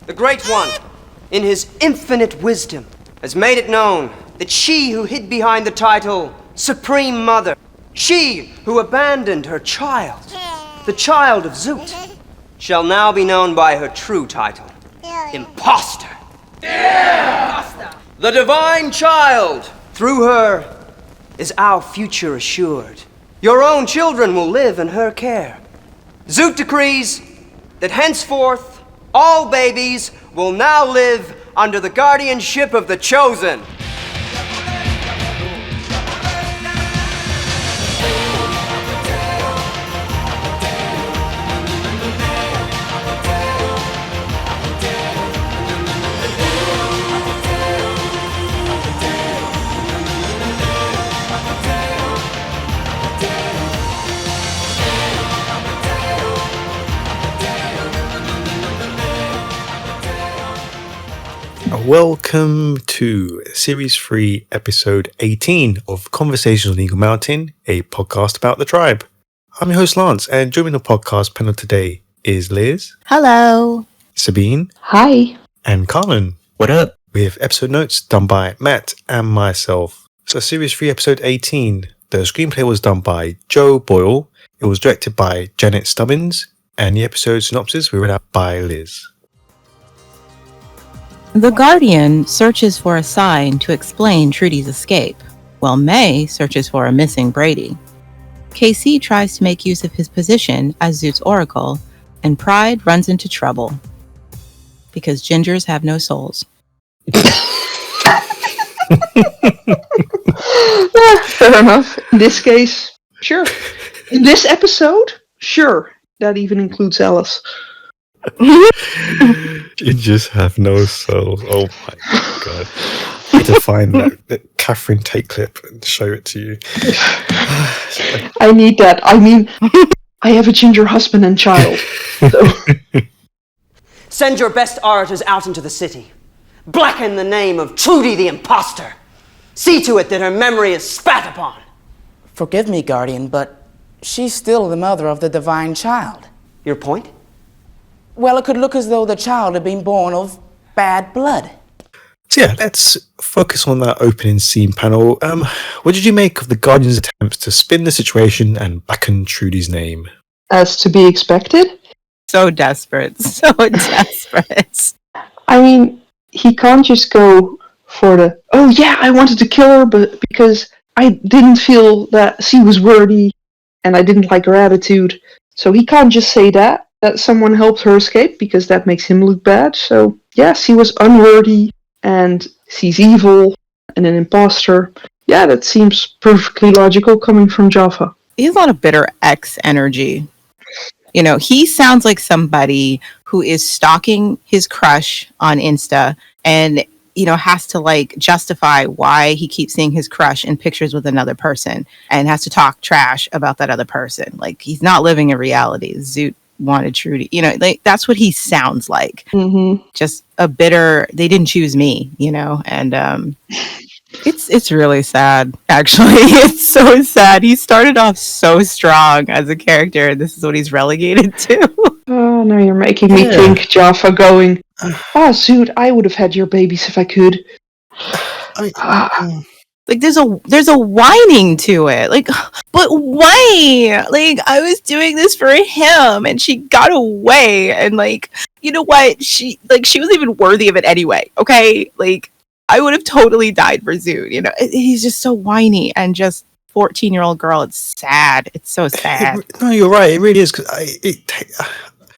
The Great One, in his infinite wisdom, has made it known that she who hid behind the title Supreme Mother, she who abandoned her child, the child of Zoot, shall now be known by her true title, Imposter. Yeah! The divine child, through her, is our future assured. Your own children will live in her care. Zoot decrees that henceforth all babies will now live under the guardianship of the Chosen. Welcome to Series 3, Episode 18 of Conversations on Eagle Mountain, a podcast about the tribe. I'm your host, Lance, and joining the podcast panel today is Liz. Hello. Sabine. Hi. And Colin. What up? We have episode notes done by Matt and myself. So Series 3, Episode 18, the screenplay was done by Joe Boyle, it was directed by Janet Stubbins, and the episode synopsis were read out by Liz. The Guardian searches for a sign to explain Trudy's escape, while May searches for a missing Brady. KC tries to make use of his position as Zoot's oracle, and Pride runs into trouble. Because gingers have no souls. Fair enough. In this case, sure. In this episode, sure. That even includes Alice. You just have no soul. Oh my god. I need to find that Catherine Tate clip and show it to you. I need that. I mean, I have a ginger husband and child. So. Send your best orators out into the city. Blacken the name of Trudy the Imposter. See to it that her memory is spat upon. Forgive me, Guardian, but she's still the mother of the divine child. Your point? Well, it could look as though the child had been born of bad blood. So yeah, let's focus on that opening scene panel. What did you make of the Guardian's attempts to spin the situation and blacken Trudy's name? As to be expected. So desperate. So desperate. I mean, he can't just go for the, oh yeah, I wanted to kill her, but because I didn't feel that she was worthy and I didn't like her attitude. So he can't just say that someone helped her escape, because that makes him look bad. So yes, he was unworthy and she's evil and an imposter. Yeah, that seems perfectly logical coming from Jaffa. He has a lot of bitter ex energy. You know, he sounds like somebody who is stalking his crush on Insta and, you know, has to like justify why he keeps seeing his crush in pictures with another person and has to talk trash about that other person. Like, he's not living in reality. Zoot wanted Trudy, you know, like that's what he sounds like. Mm-hmm. Just a bitter, they didn't choose me, you know, and it's really sad, actually. It's so sad. He started off so strong as a character, and this is what he's relegated to. Oh, now you're making me think Jaffa going, Zoot, I would have had your babies if I could. Like, there's a whining to it. Like, but why? Like, I was doing this for him, and she got away. And like, you know what? She wasn't even worthy of it anyway. Okay, like, I would have totally died for Zoot. You know, he's just so whiny and just 14-year-old girl. It's sad. It's so sad. No, you're right. It really is. Cause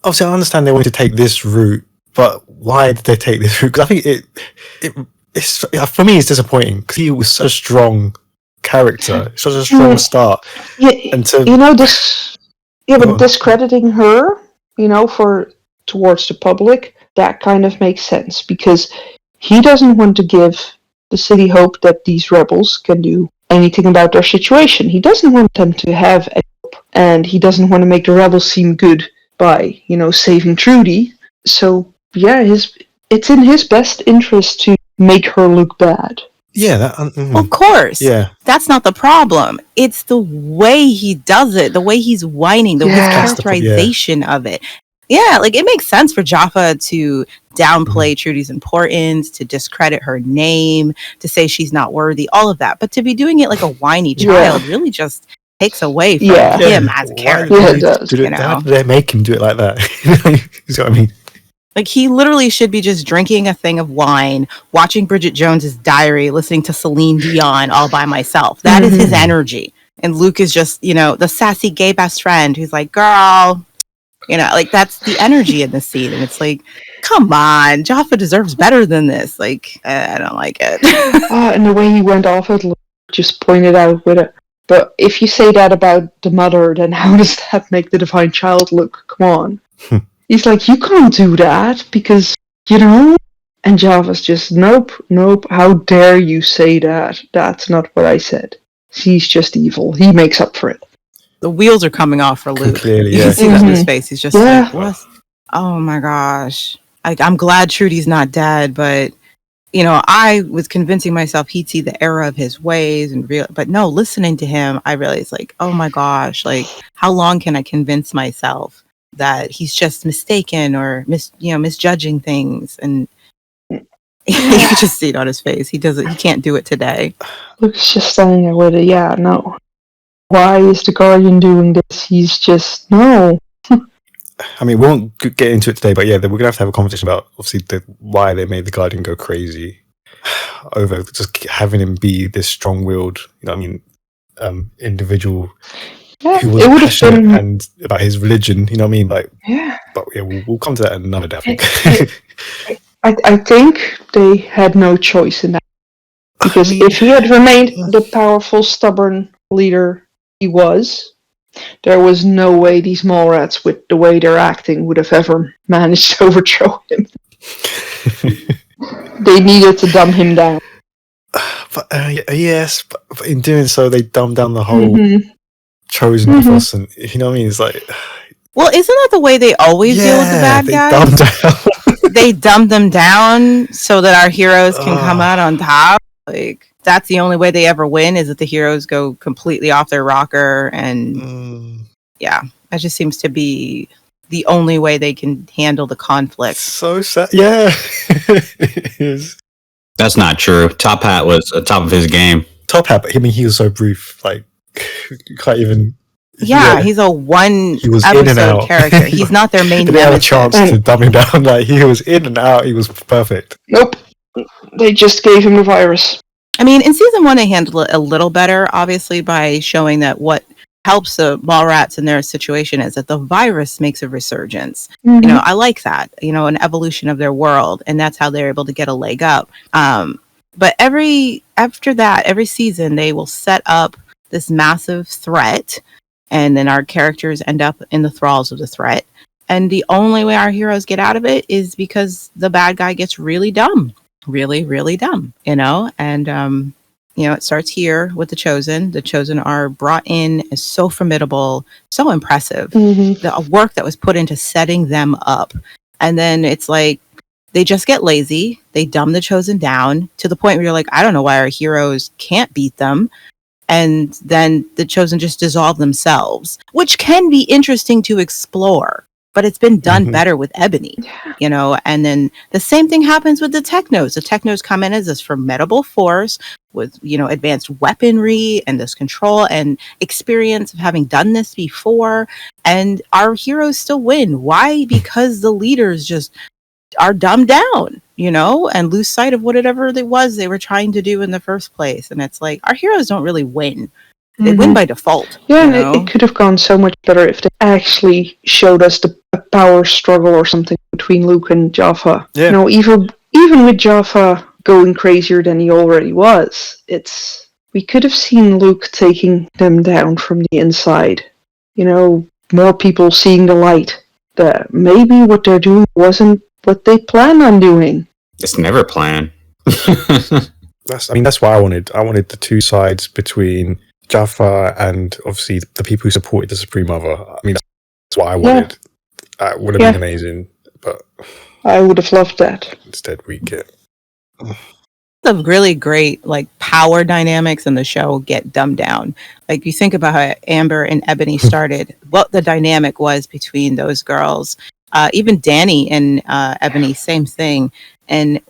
obviously, I understand they want to take this route, but why did they take this route? Because I think it's for me, it's disappointing because he was such a strong character, such a strong start. Yeah, and to, you know this. Yeah, but discrediting her, you know, towards the public, that kind of makes sense because he doesn't want to give the city hope that these rebels can do anything about their situation. He doesn't want them to have any hope, and he doesn't want to make the rebels seem good by, you know, saving Trudy. So yeah, it's in his best interest to make her look bad. Yeah, of course. Yeah, that's not the problem. It's the way he does it, the way he's whining, his characterization of it. Yeah, like it makes sense for Jaffa to downplay Trudy's importance, to discredit her name, to say she's not worthy, all of that. But to be doing it like a whiny child really just takes away from him as a character. Yeah, it does. How did they make him do it like that? You know what I mean? Like he literally should be just drinking a thing of wine, watching Bridget Jones's Diary, listening to Celine Dion all by myself. That is his energy. And Luke is just, the sassy gay best friend who's like, girl, like that's the energy in the scene. And it's like, come on, Jaffa deserves better than this. Like, I don't like it. And the way he went off it, just pointed out with it. But if you say that about the mother, then how does that make the divine child look? Come on. He's like, you can't do that because, And Java's just, nope, how dare you say that? That's not what I said. He's just evil. He makes up for it. The wheels are coming off for Luke. Clearly, you can see that in his face. He's just like, what? Wow. Oh my gosh. I'm glad Trudy's not dead, but I was convincing myself he'd see the error of his ways but no, listening to him, I realized like, oh my gosh, like how long can I convince myself that he's just mistaken or misjudging things? And you could just see it on his face. He can't do it today. Luke's just standing there with it. Yeah, no. Why is the Guardian doing this? He's just, no. I mean, we won't get into it today, but yeah, we're going to have a conversation about, obviously, why they made the Guardian go crazy over just having him be this strong-willed, individual who was passionate and about his religion, you know what I mean? Like, but yeah, we'll come to that another day, I think. I think they had no choice in that. Because if he had remained the powerful, stubborn leader he was, there was no way these Mallrats, with the way they're acting, would have ever managed to overthrow him. They needed to dumb him down. But yes, but in doing so, they dumbed down the whole chosen ethos, and you know what I mean? It's like, well, isn't that the way they always deal with the bad guys? They dumb them down so that our heroes can come out on top. Like that's the only way they ever win, is that the heroes go completely off their rocker, and that just seems to be the only way they can handle the conflict. So sad. Yeah. It is. That's not true. Top Hat was at top of his game. Top Hat, but he was so brief. Like, you can't even. Yeah, he's a one-episode character. He's not their main. They had a chance to dumb him down. Like, he was in and out. He was perfect. Nope. They just gave him the virus. I mean, in season 1, they handled it a little better, obviously, by showing that what helps the Mallrats in their situation is that the virus makes a resurgence. I like that, an evolution of their world, and that's how they're able to get a leg up. But after that, every season, they will set up this massive threat, and then our characters end up in the thralls of the threat. And the only way our heroes get out of it is because the bad guy gets really dumb. Really, really dumb, and it starts here with the Chosen. The Chosen are brought in as so formidable, so impressive. The work that was put into setting them up, and then it's like they just get lazy. They dumb the Chosen down to the point where you're like, I don't know why our heroes can't beat them. And then the Chosen just dissolve themselves, which can be interesting to explore. But it's been done better with Ebony, and then the same thing happens with the Technos. The Technos come in as this formidable force with, advanced weaponry and this control and experience of having done this before. And our heroes still win. Why? Because the leaders just are dumbed down, and lose sight of whatever it was they were trying to do in the first place. And it's like, our heroes don't really win. They win by default. Yeah, and it could have gone so much better if they actually showed us a power struggle or something between Luke and Jaffa. Yeah. Even with Jaffa going crazier than he already was, we could have seen Luke taking them down from the inside. More people seeing the light. That maybe what they're doing wasn't what they planned on doing. It's never planned. That's what I wanted. I wanted the two sides between Jaffa and obviously the people who supported the Supreme Mother. I mean, that's what I wanted. That would have been amazing, but I would have loved that. Instead, we get the really great power dynamics in the show get dumbed down. Like, you think about how Amber and Ebony started, what the dynamic was between those girls, Even Danny and Ebony, same thing. And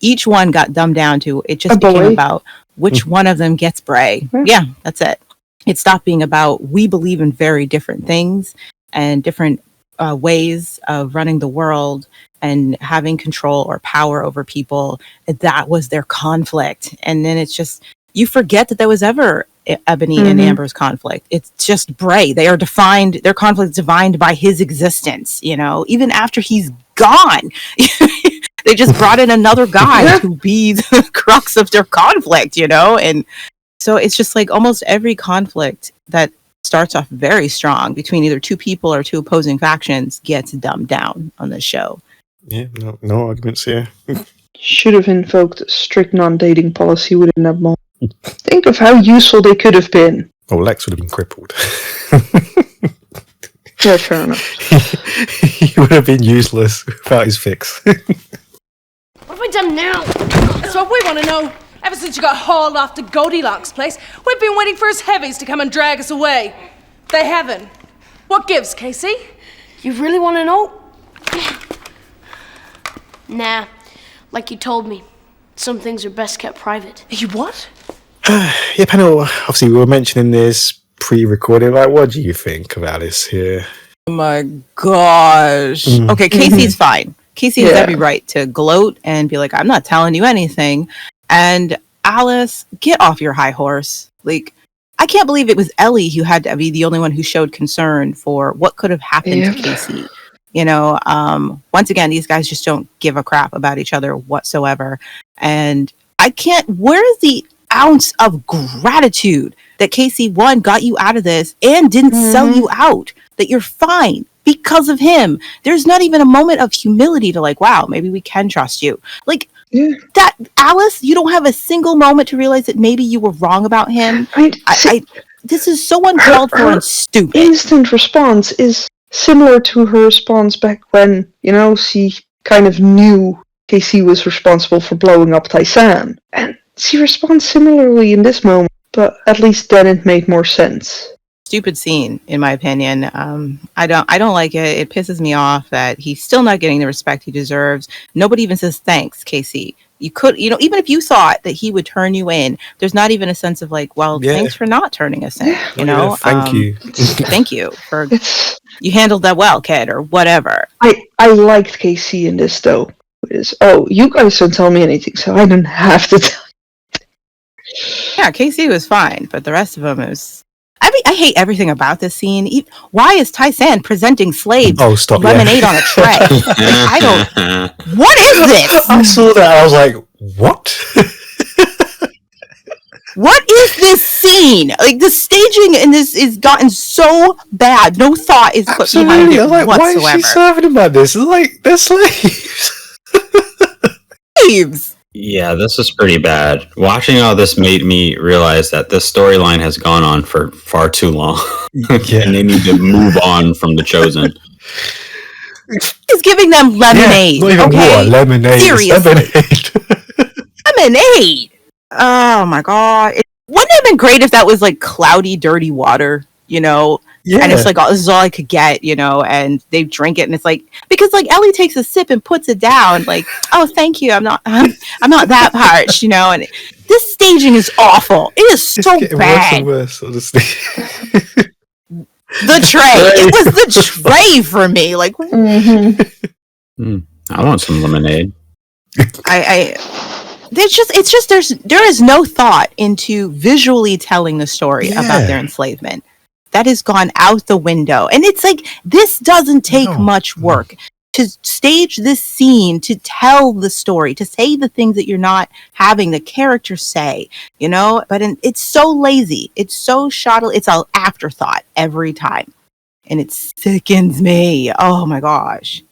each one got dumbed down to it just became about which one of them gets Bray. Yeah, that's it. It stopped being about we believe in very different things and different ways of running the world and having control or power over people. That was their conflict. And then it's just, you forget that there was ever Ebony and Amber's conflict. It's just Bray. They are defined, their conflict is defined by his existence, you know, even after he's gone. They just brought in another guy to be the crux of their conflict, you know? And so it's just like almost every conflict that starts off very strong between either two people or two opposing factions gets dumbed down on the show. Yeah, no arguments here. Should have invoked a strict non-dating policy within that moment. Think of how useful they could have been. Oh, Lex would have been crippled. Yeah, fair enough. He would have been useless without his fix. What have I done now? That's what we want to know. Ever since you got hauled off to Goldilocks' place, we've been waiting for his heavies to come and drag us away. They haven't. What gives, Casey? You really want to know? Nah, like you told me, some things are best kept private. You what? Yeah, panel, obviously we were mentioning this pre-recorded. Like, what do you think of Alice here? Oh my gosh. Okay, Casey's fine. Casey has every right to gloat and be like, I'm not telling you anything. And Alice, get off your high horse. Like, I can't believe it was Ellie who had to be the only one who showed concern for what could have happened to Casey. You know, once again, these guys just don't give a crap about each other whatsoever. And where is the ounce of gratitude that Casey, one, got you out of this and didn't sell you out, that you're fine because of him? There's not even a moment of humility to like, wow, maybe we can trust you. Like, that, Alice, you don't have a single moment to realize that maybe you were wrong about him. This is so uncalled for and stupid. Instant response is similar to her response back when, you know, she kind of knew Casey was responsible for blowing up Tysan. And she responds similarly in this moment, but at least then it made more sense. Stupid scene, in my opinion. I don't like it. It pisses me off that he's still not getting the respect he deserves. Nobody even says thanks, Casey. You could, you know, even if you thought that he would turn you in, there's not even a sense of like, well, thanks for not turning us in. You know, thank you. Thank you for you handled that well, kid, or whatever. I liked Casey in this though. You guys don't tell me anything, so I don't have to tell you. Yeah, Casey was fine, but the rest of them is. I hate everything about this scene. Why is Tysan presenting slaves lemonade on a tray? What is this? I saw that. I was like, what? What is this scene? Like, the staging in this is gotten so bad. No thought is put behind it like, whatsoever. Why is she serving them like this? It's like, they're slaves. Slaves! Yeah, this is pretty bad. Watching all this made me realize that this storyline has gone on for far too long. And they need to move on from The Chosen. He's giving them lemonade. Not even water, lemonade. Seriously. Lemonade! Oh my god. Wouldn't it have been great if that was like cloudy, dirty water, you know? Yeah. And it's like, oh, this is all I could get, you know, and they drink it and it's like, because like Ellie takes a sip and puts it down like, oh, thank you. I'm not that parched, you know, and this staging is awful. It is so bad. Worse and worse, honestly. The tray. It was the tray for me. Like, I want some lemonade. There is no thought into visually telling the story about their enslavement. That has gone out the window. And it's like, this doesn't take much work to stage this scene, to tell the story, to say the things that you're not having the characters say, you know? But it's so lazy. It's so it's an afterthought every time. And it sickens me. Oh my gosh.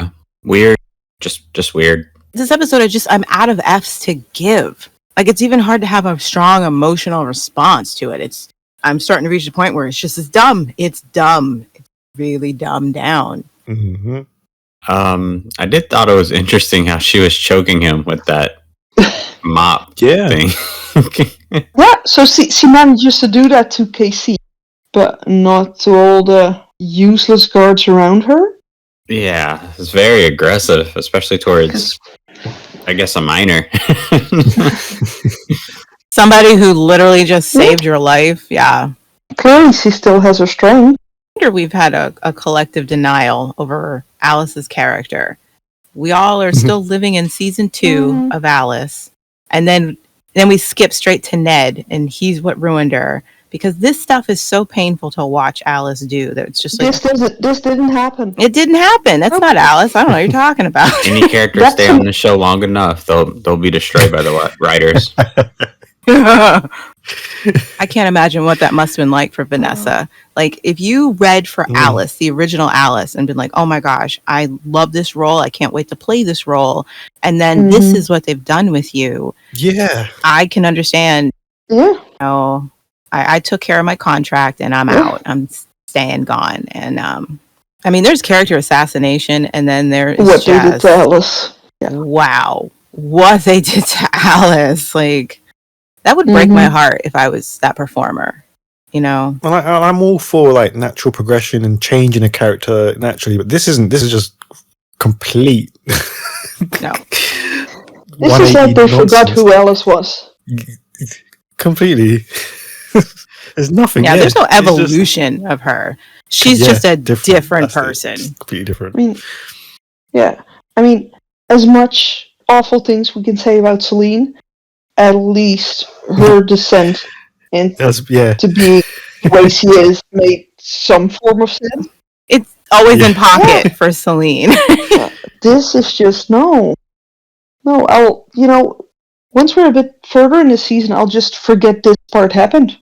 Weird. Just weird. This episode, I'm out of F's to give. Like, it's even hard to have a strong emotional response to it. I'm starting to reach the point where it's dumb. It's dumb. It's really dumbed down. Mm-hmm. I did thought it was interesting how she was choking him with that mop thing. Yeah, so she manages to do that to KC, but not to all the useless guards around her. Yeah, it's very aggressive, especially towards, I guess, a minor. Somebody who literally just saved your life. Yeah. Clearly, she still has her strength. I wonder we've had a collective denial over Alice's character. We all are still living in season 2 of Alice, and then we skip straight to Ned, and he's what ruined her. Because this stuff is so painful to watch Alice do that it's just like This didn't happen. it didn't happen. That's not Alice. I don't know what you're talking about. Any characters stay on the show long enough, they'll be destroyed by the writers. I can't imagine what that must have been like for Vanessa. Like, if you read for Alice, the original Alice, and been like, oh my gosh, I love this role. I can't wait to play this role. And then this is what they've done with you. Yeah. I can understand. Yeah. You know, I took care of my contract and I'm out. I'm staying gone. And I mean, there's character assassination, and then there's what they did to Alice. Yeah. Wow. What they did to Alice. Like, that would break my heart if I was that performer, you know? Well, I'm all for like natural progression and changing a character naturally, but this is just complete. No. This is like they forgot who Alice was. Completely. There's nothing. Yeah, there's no evolution of her. She's just a different person. Completely different. I mean, yeah. I mean, as much awful things we can say about Celine, at least her descent into to being the way she is made some form of sense. It's always in pocket for Celine. This is just no. I'll once we're a bit further in the season, I'll just forget this part happened.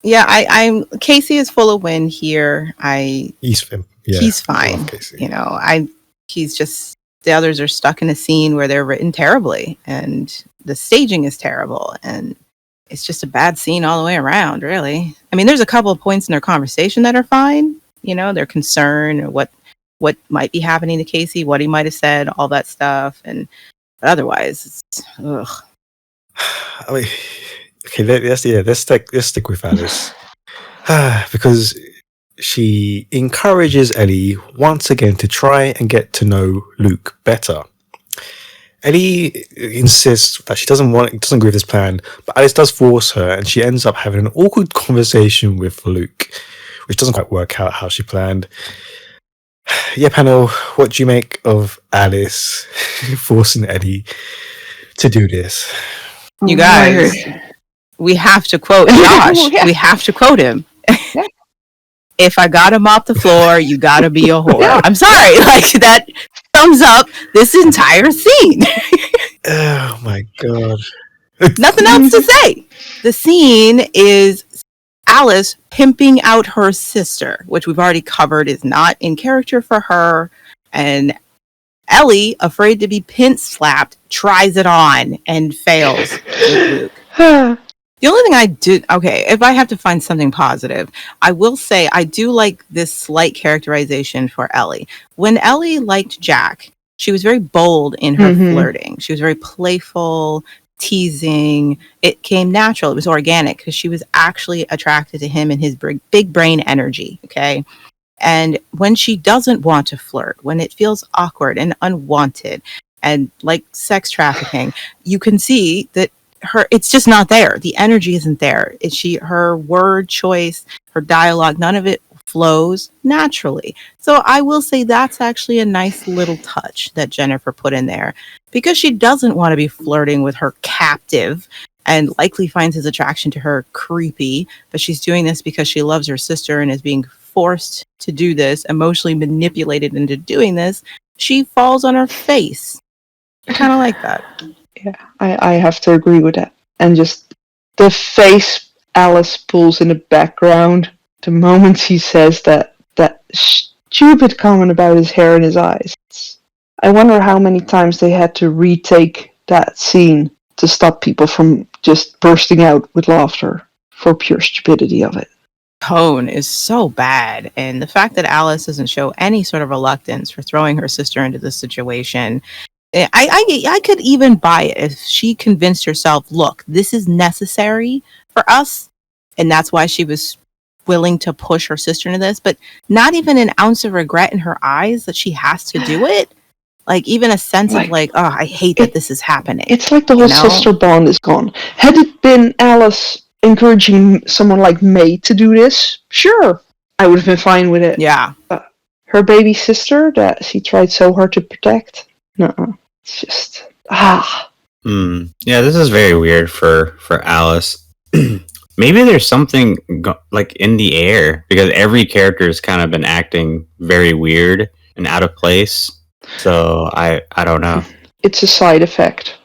Yeah, I'm Casey is full of wind here. He's fine. You know, he's just, the others are stuck in a scene where they're written terribly and the staging is terrible, and it's just a bad scene all the way around, really. I mean, there's a couple of points in their conversation that are fine, you know, their concern or what might be happening to Casey, what he might have said, all that stuff, but otherwise it's ugh. I mean, okay, let's stick with Alice. Because she encourages Ellie once again to try and get to know Luke better. Ellie insists that she doesn't agree with this plan, but Alice does force her, and she ends up having an awkward conversation with Luke, which doesn't quite work out how she planned. Yeah, panel, what do you make of Alice forcing Ellie to do this? You guys, we have to quote Josh. We have to quote him. If I got him off the floor, you gotta be a whore. I'm sorry, like that sums up this entire scene. Oh my god. Nothing else to say. The scene is Alice pimping out her sister, which we've already covered is not in character for her, and Ellie, afraid to be pin slapped, tries it on and fails with Luke. The only thing if I have to find something positive, I will say I do like this slight characterization for Ellie. When Ellie liked Jack, she was very bold in her flirting. She was very playful, teasing. It came natural. It was organic because she was actually attracted to him and his big brain energy. Okay. And when she doesn't want to flirt, when it feels awkward and unwanted and like sex trafficking, you can see that it's just not there. The energy isn't there. Her word choice, her dialogue, none of it flows naturally. So I will say that's actually a nice little touch that Jennifer put in there, because she doesn't want to be flirting with her captive and likely finds his attraction to her creepy, but she's doing this because she loves her sister and is being forced to do this, emotionally manipulated into doing this. She falls on her face. I kind of like that. Yeah, I have to agree with that. And just the face Alice pulls in the background, the moment he says that stupid comment about his hair and his eyes. I wonder how many times they had to retake that scene to stop people from just bursting out with laughter for pure stupidity of it. Tone is so bad, and the fact that Alice doesn't show any sort of reluctance for throwing her sister into this situation, I could even buy it if she convinced herself, look, this is necessary for us, and that's why she was willing to push her sister into this, but not even an ounce of regret in her eyes that she has to do it. Like even a sense of like, oh, I hate that this is happening. It's like the whole sister bond is gone. Had it been Alice encouraging someone like May to do this, sure, I would have been fine with it. Yeah. Her baby sister that she tried so hard to protect, no, it's just Yeah, this is very weird for Alice. Maybe there's something like in the air because every character has kind of been acting very weird and out of place. So I don't know. It's a side effect.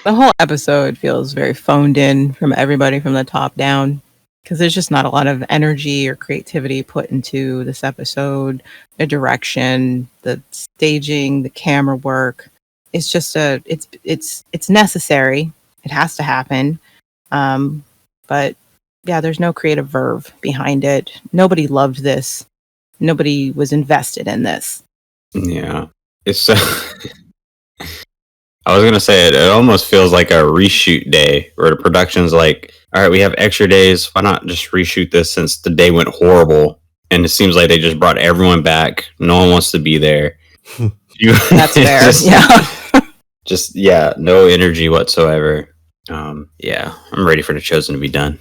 The whole episode feels very phoned in from everybody from the top down because there's just not a lot of energy or creativity put into this episode. The direction, the staging, the camera work. It's just it's necessary. It has to happen. But yeah, there's no creative verve behind it. Nobody loved this. Nobody was invested in this. Yeah, it's. I was gonna say it almost feels like a reshoot day where the production's like, all right, we have extra days. Why not just reshoot this since the day went horrible? And it seems like they just brought everyone back. No one wants to be there. That's fair. Yeah, no energy whatsoever. Yeah, I'm ready for The Chosen to be done.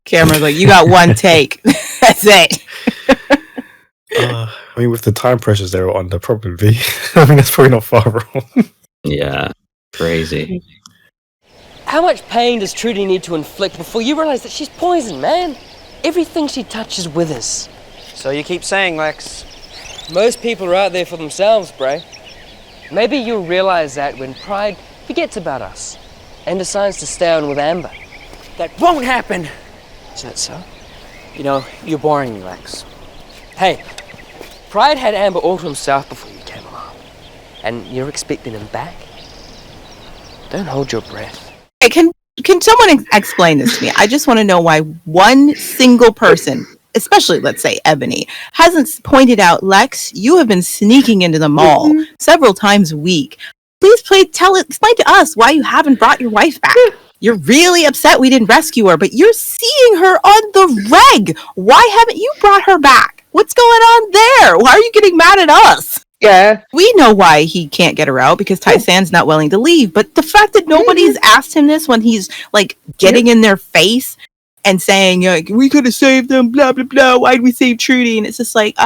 Camera's like, you got one take. That's it. I mean, with the time pressures they were under, probably. I mean, that's probably not far wrong. Yeah, crazy. How much pain does Trudy need to inflict before you realize that she's poison, man? Everything she touches withers. So you keep saying, Lex. Most people are out there for themselves, Bray. Maybe you'll realize that when Pride forgets about us and decides to stay on with Amber. That won't happen! Is that so? You know, you're boring me, Lex. Hey, Pride had Amber all to himself before you came along. And you're expecting him back? Don't hold your breath. Hey, can someone explain this to me? I just want to know why one single person, especially let's say Ebony, hasn't pointed out, Lex, you have been sneaking into the mall several times a week. Please explain to us why you haven't brought your wife back. You're really upset we didn't rescue her, but you're seeing her on the reg. Why haven't you brought her back? What's going on there? Why are you getting mad at us? Yeah. We know why he can't get her out because Ty-San's not willing to leave. But the fact that nobody's asked him this when he's like getting in their face and saying, we could have saved them, blah, blah, blah. Why'd we save Trudy? And it's just like,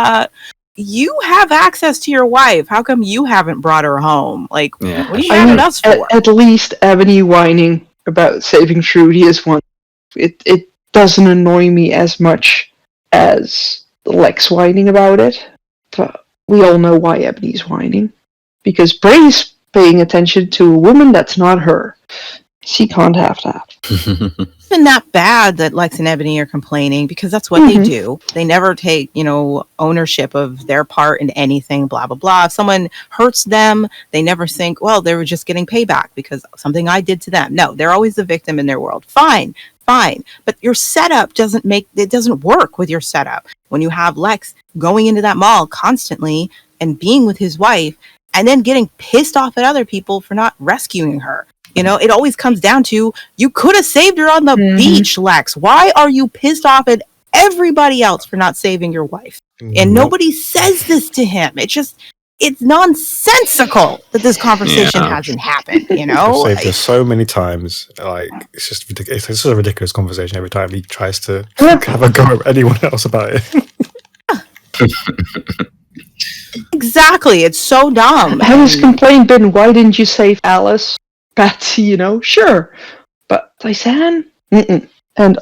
you have access to your wife. How come you haven't brought her home? Like, what are you mad at us for? At least Ebony whining about saving Trudy is one. It doesn't annoy me as much as Lex whining about it. But we all know why Ebony's whining. Because Bray's paying attention to a woman that's not her. She can't have that. It's been that bad that Lex and Ebony are complaining because that's what they do. They never take, ownership of their part in anything, blah, blah, blah. If someone hurts them, they never think, well, they were just getting payback because something I did to them. No, they're always the victim in their world. Fine. But your setup doesn't work with your setup. When you have Lex going into that mall constantly and being with his wife and then getting pissed off at other people for not rescuing her. It always comes down to, you could have saved her on the beach, Lex. Why are you pissed off at everybody else for not saving your wife? And nobody says this to him. It's nonsensical that this conversation hasn't happened, I've saved her so many times. Like, it's just ridiculous. It's just a ridiculous conversation every time he tries to have a go at anyone else about it. Exactly. It's so dumb. Has his complaint been, why didn't you save Alice? Patsy, sure. But Ty-San? And,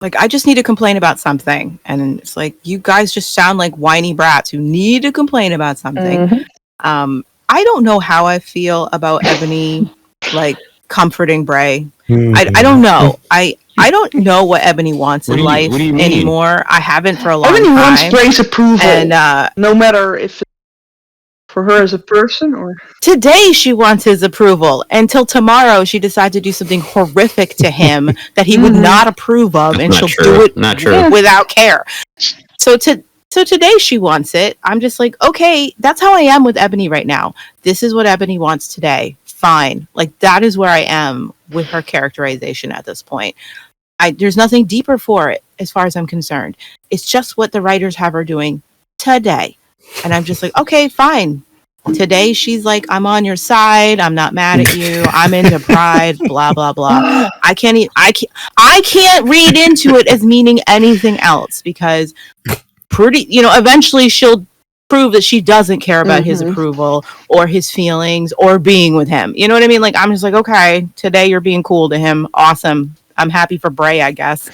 like, I just need to complain about something. And it's like, you guys just sound like whiny brats who need to complain about something. I don't know how I feel about Ebony, like, comforting Bray. I don't know. I don't know what Ebony wants in life anymore. I haven't for a long time. Ebony wants Bray's approval. And, no matter if it's for her as a person or... Today she wants his approval. Until tomorrow she decides to do something horrific to him that he would not approve of, and she'll do it without care. So today she wants it. I'm just like, okay, that's how I am with Ebony right now. This is what Ebony wants today. Fine. Like, that is where I am with her characterization at this point. There's nothing deeper for it. as far as I'm concerned. It's just what the writers have her doing today. And I'm just like, okay, fine. Today she's like, I'm on your side. I'm not mad at you. I'm into Pride, blah, blah, blah. I can't read into it as meaning anything else because eventually she'll prove that she doesn't care about his approval or his feelings or being with him. You know what I mean? Like, I'm just like, okay, today you're being cool to him. Awesome. I'm happy for Bray, I guess.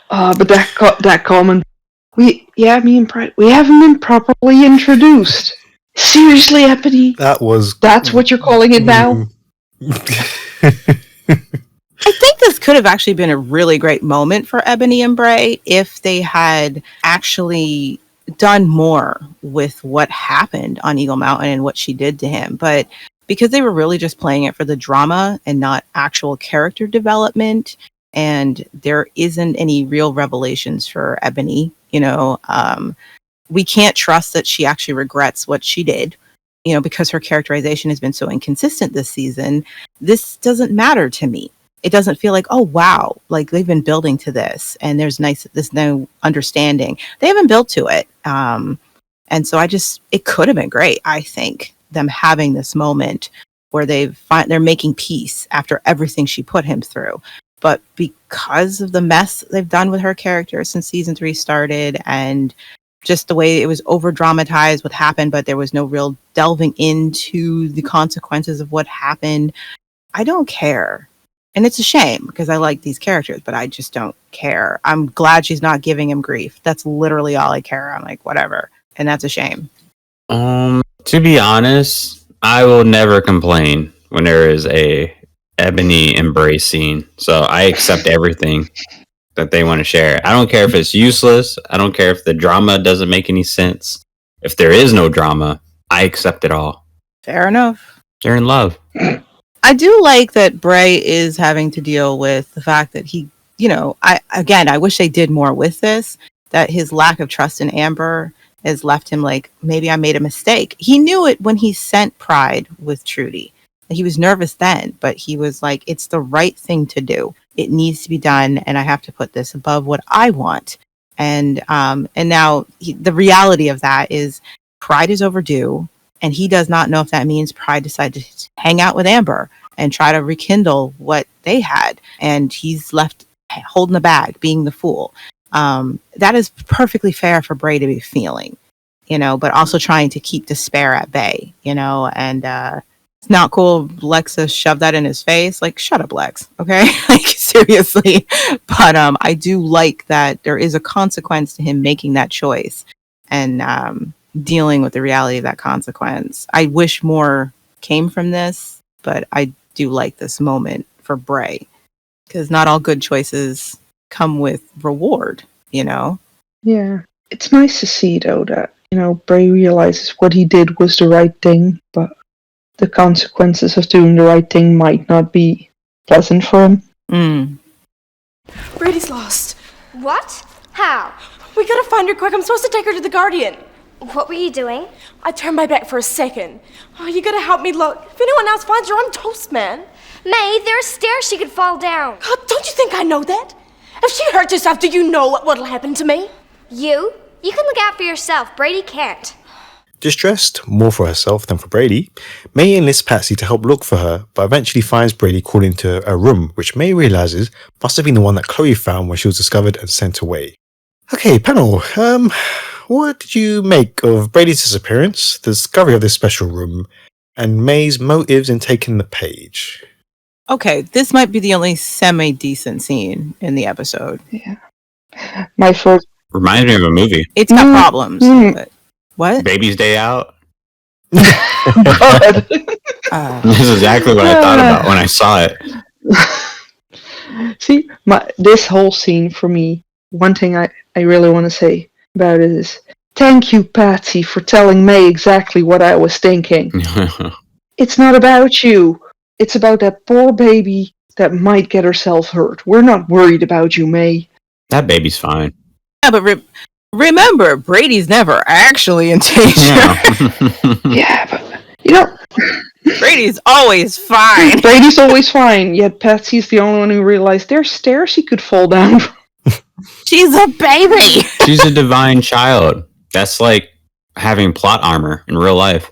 But that comment, me and Pride, we haven't been properly introduced. Seriously, Ebony? That's what you're calling it now? I think this could have actually been a really great moment for Ebony and Bray if they had actually done more with what happened on Eagle Mountain and what she did to him. But because they were really just playing it for the drama and not actual character development, and there isn't any real revelations for Ebony, we can't trust that she actually regrets what she did, because her characterization has been so inconsistent this season. This doesn't matter to me. It doesn't feel like, oh, wow, like they've been building to this and there's no understanding. They haven't built to it. And so it could have been great, I think, them having this moment where they're making peace after everything she put him through. But because of the mess they've done with her character since season 3 started and just the way it was over dramatized what happened, but there was no real delving into the consequences of what happened. I don't care. And it's a shame because I like these characters, but I just don't care. I'm glad she's not giving him grief. That's literally all I care. I'm like, whatever. And that's a shame. To be honest, I will never complain when there is a Ebony and Bray scene. So I accept everything that they want to share. I don't care if it's useless. I don't care if the drama doesn't make any sense. If there is no drama, I accept it all. Fair enough. They're in love. I do like that Bray is having to deal with the fact that he, I wish they did more with this, that his lack of trust in Amber has left him like, maybe I made a mistake. He knew it when he sent Pride with Trudy. He was nervous then, but he was like, it's the right thing to do. It needs to be done, and I have to put this above what I want. And now the reality of that is Pride is overdue, and he does not know if that means Pride decided to hang out with Amber and try to rekindle what they had. And he's left holding the bag, being the fool. That is perfectly fair for Bray to be feeling, but also trying to keep despair at bay, and it's not cool. Lexa shoved that in his face. Like, shut up, Lex. Okay. Like, seriously. But I do like that there is a consequence to him making that choice and dealing with the reality of that consequence. I wish more came from this, but I do like this moment for Bray because not all good choices come with reward, Yeah. It's nice to see, though, that, Bray realizes what he did was the right thing, but the consequences of doing the right thing might not be pleasant for him. Brady's lost. What? How? We gotta find her quick. I'm supposed to take her to the Guardian. What were you doing? I turned my back for a second. Oh, you gotta help me look. If anyone else finds her, I'm toast, man. May, there are stairs she could fall down. God, don't you think I know that? If she hurts herself, do you know what'll happen to me? You can look out for yourself. Brady can't. Distressed more for herself than for Brady, May enlists Patsy to help look for her, but eventually finds Brady crawled into a room, which May realizes must have been the one that Chloe found when she was discovered and sent away. Okay, panel, what did you make of Brady's disappearance, the discovery of this special room, and May's motives in taking the page? Okay, this might be the only semi-decent scene in the episode. Yeah. My first... Reminded me of a movie. It's got problems, but... What? Baby's Day Out. God. This is exactly what I thought about when I saw it. See, this whole scene for me, one thing I really want to say about it is, thank you, Patsy, for telling May exactly what I was thinking. It's not about you. It's about that poor baby that might get herself hurt. We're not worried about you, May. That baby's fine. Yeah, but remember, Brady's never actually in danger. Yeah, but, Brady's always fine. Brady's always fine, yet Patsy's the only one who realized there's stairs he could fall down. She's a baby. She's a divine child. That's like having plot armor in real life.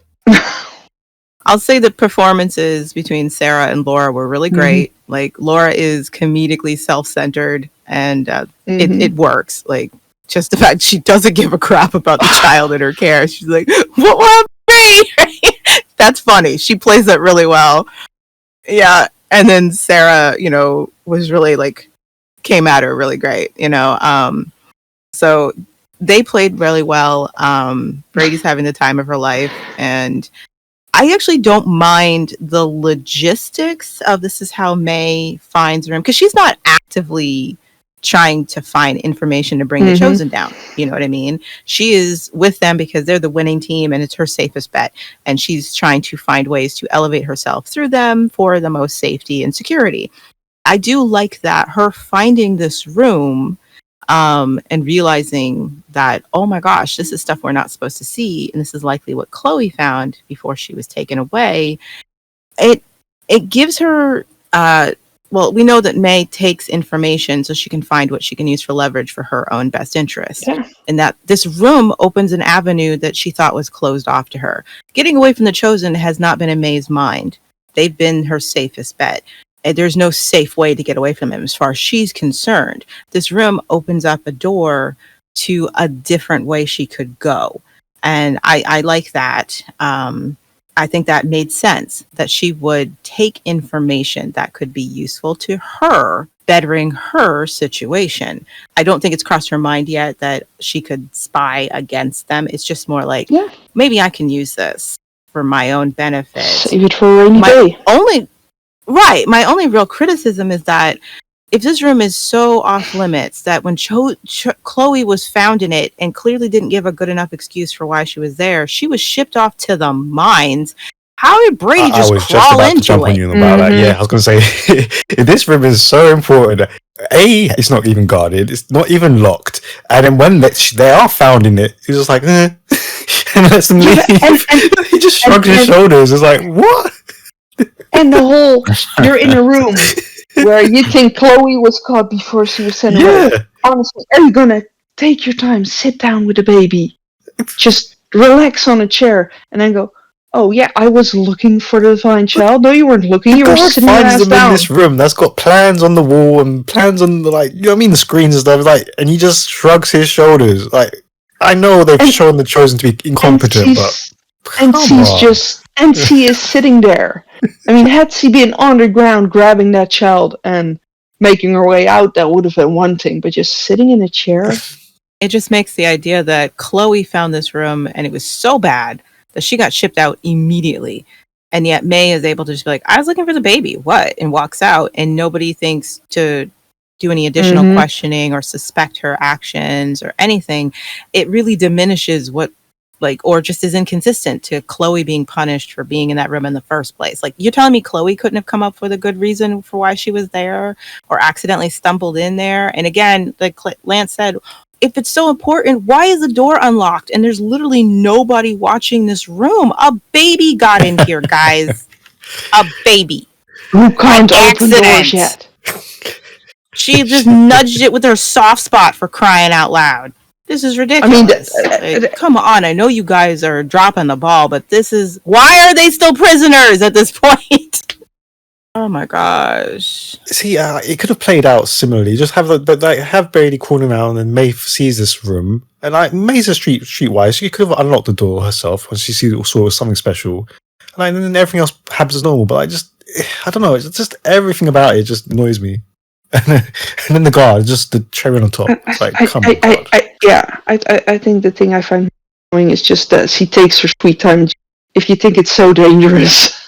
I'll say the performances between Sarah and Laura were really great. Like Laura is comedically self-centered, and it works. Like just the fact she doesn't give a crap about the child in her care. She's like, "What will happen?" That's funny. She plays that really well. Yeah, and then Sarah, was really like came at her really great. So they played really well. Brady's having the time of her life, and I actually don't mind the logistics of this is how May finds the room, because she's not actively trying to find information to bring the Chosen down. You know what I mean? She is with them because they're the winning team and it's her safest bet. And she's trying to find ways to elevate herself through them for the most safety and security. I do like that her finding this room and realizing that, oh my gosh, this is stuff we're not supposed to see, and this is likely what Chloe found before she was taken away. It gives her we know that May takes information so she can find what she can use for leverage for her own best interest. Yeah. And that this room opens an avenue that she thought was closed off to her. Getting away from the Chosen has not been in May's mind. They've been her safest bet. There's no safe way to get away from him as far as she's concerned. This room opens up a door to a different way she could go. And I like that. I think that made sense, that she would take information that could be useful to her, bettering her situation. I don't think it's crossed her mind yet that she could spy against them. It's just more like, maybe I can use this for my own benefit. Save it for a rainy day. My only real criticism is that if this room is so off limits that when Chloe was found in it and clearly didn't give a good enough excuse for why she was there, she was shipped off to the mines. How did Brady just crawl into jump it? on you about that. Yeah, I was going to say, if this room is so important, it's not even guarded, it's not even locked, and then when they are found in it, he's just like, and lets them leave. He just shrugs his shoulders. It's like, what? And the whole, you're in a room where you think Chloe was caught before she was sent away. Honestly, are you gonna take your time, sit down with the baby, just relax on a chair, and then go, oh yeah, I was looking for the divine child. No, you weren't looking. You were sitting your ass down. In this room that's got plans on the wall and plans on the, like, you know what I mean, the screens and stuff. Like, and he just shrugs his shoulders. Like, I know they've shown the Chosen to be incompetent, and she is sitting there. I mean, had she been underground grabbing that child and making her way out, that would have been one thing. But just sitting in a chair, it just makes the idea that Chloe found this room and it was so bad that she got shipped out immediately. And yet May is able to just be like, I was looking for the baby. What? And walks out, and nobody thinks to do any additional questioning or suspect her actions or anything. It really diminishes or just is inconsistent to Chloe being punished for being in that room in the first place. Like, you're telling me Chloe couldn't have come up with a good reason for why she was there or accidentally stumbled in there? And again, like Lance said, if it's so important, why is the door unlocked and there's literally nobody watching this room? A baby got in here, guys. A baby. Who can't open doors yet? She just nudged it with her soft spot, for crying out loud. This is ridiculous. I mean, come on. I know you guys are dropping the ball, but why are they still prisoners at this point? Oh my gosh. See, it could have played out similarly. Just have have Brady calling out, and then May sees this room, and May's a streetwise. She could have unlocked the door herself when she saw something special, and then everything else happens as normal. But I don't know. It's just everything about it just annoys me. And then the guard, just the cherry on top. It's like, come on, God. I think the thing I find annoying is just that she takes her sweet time. If you think it's so dangerous,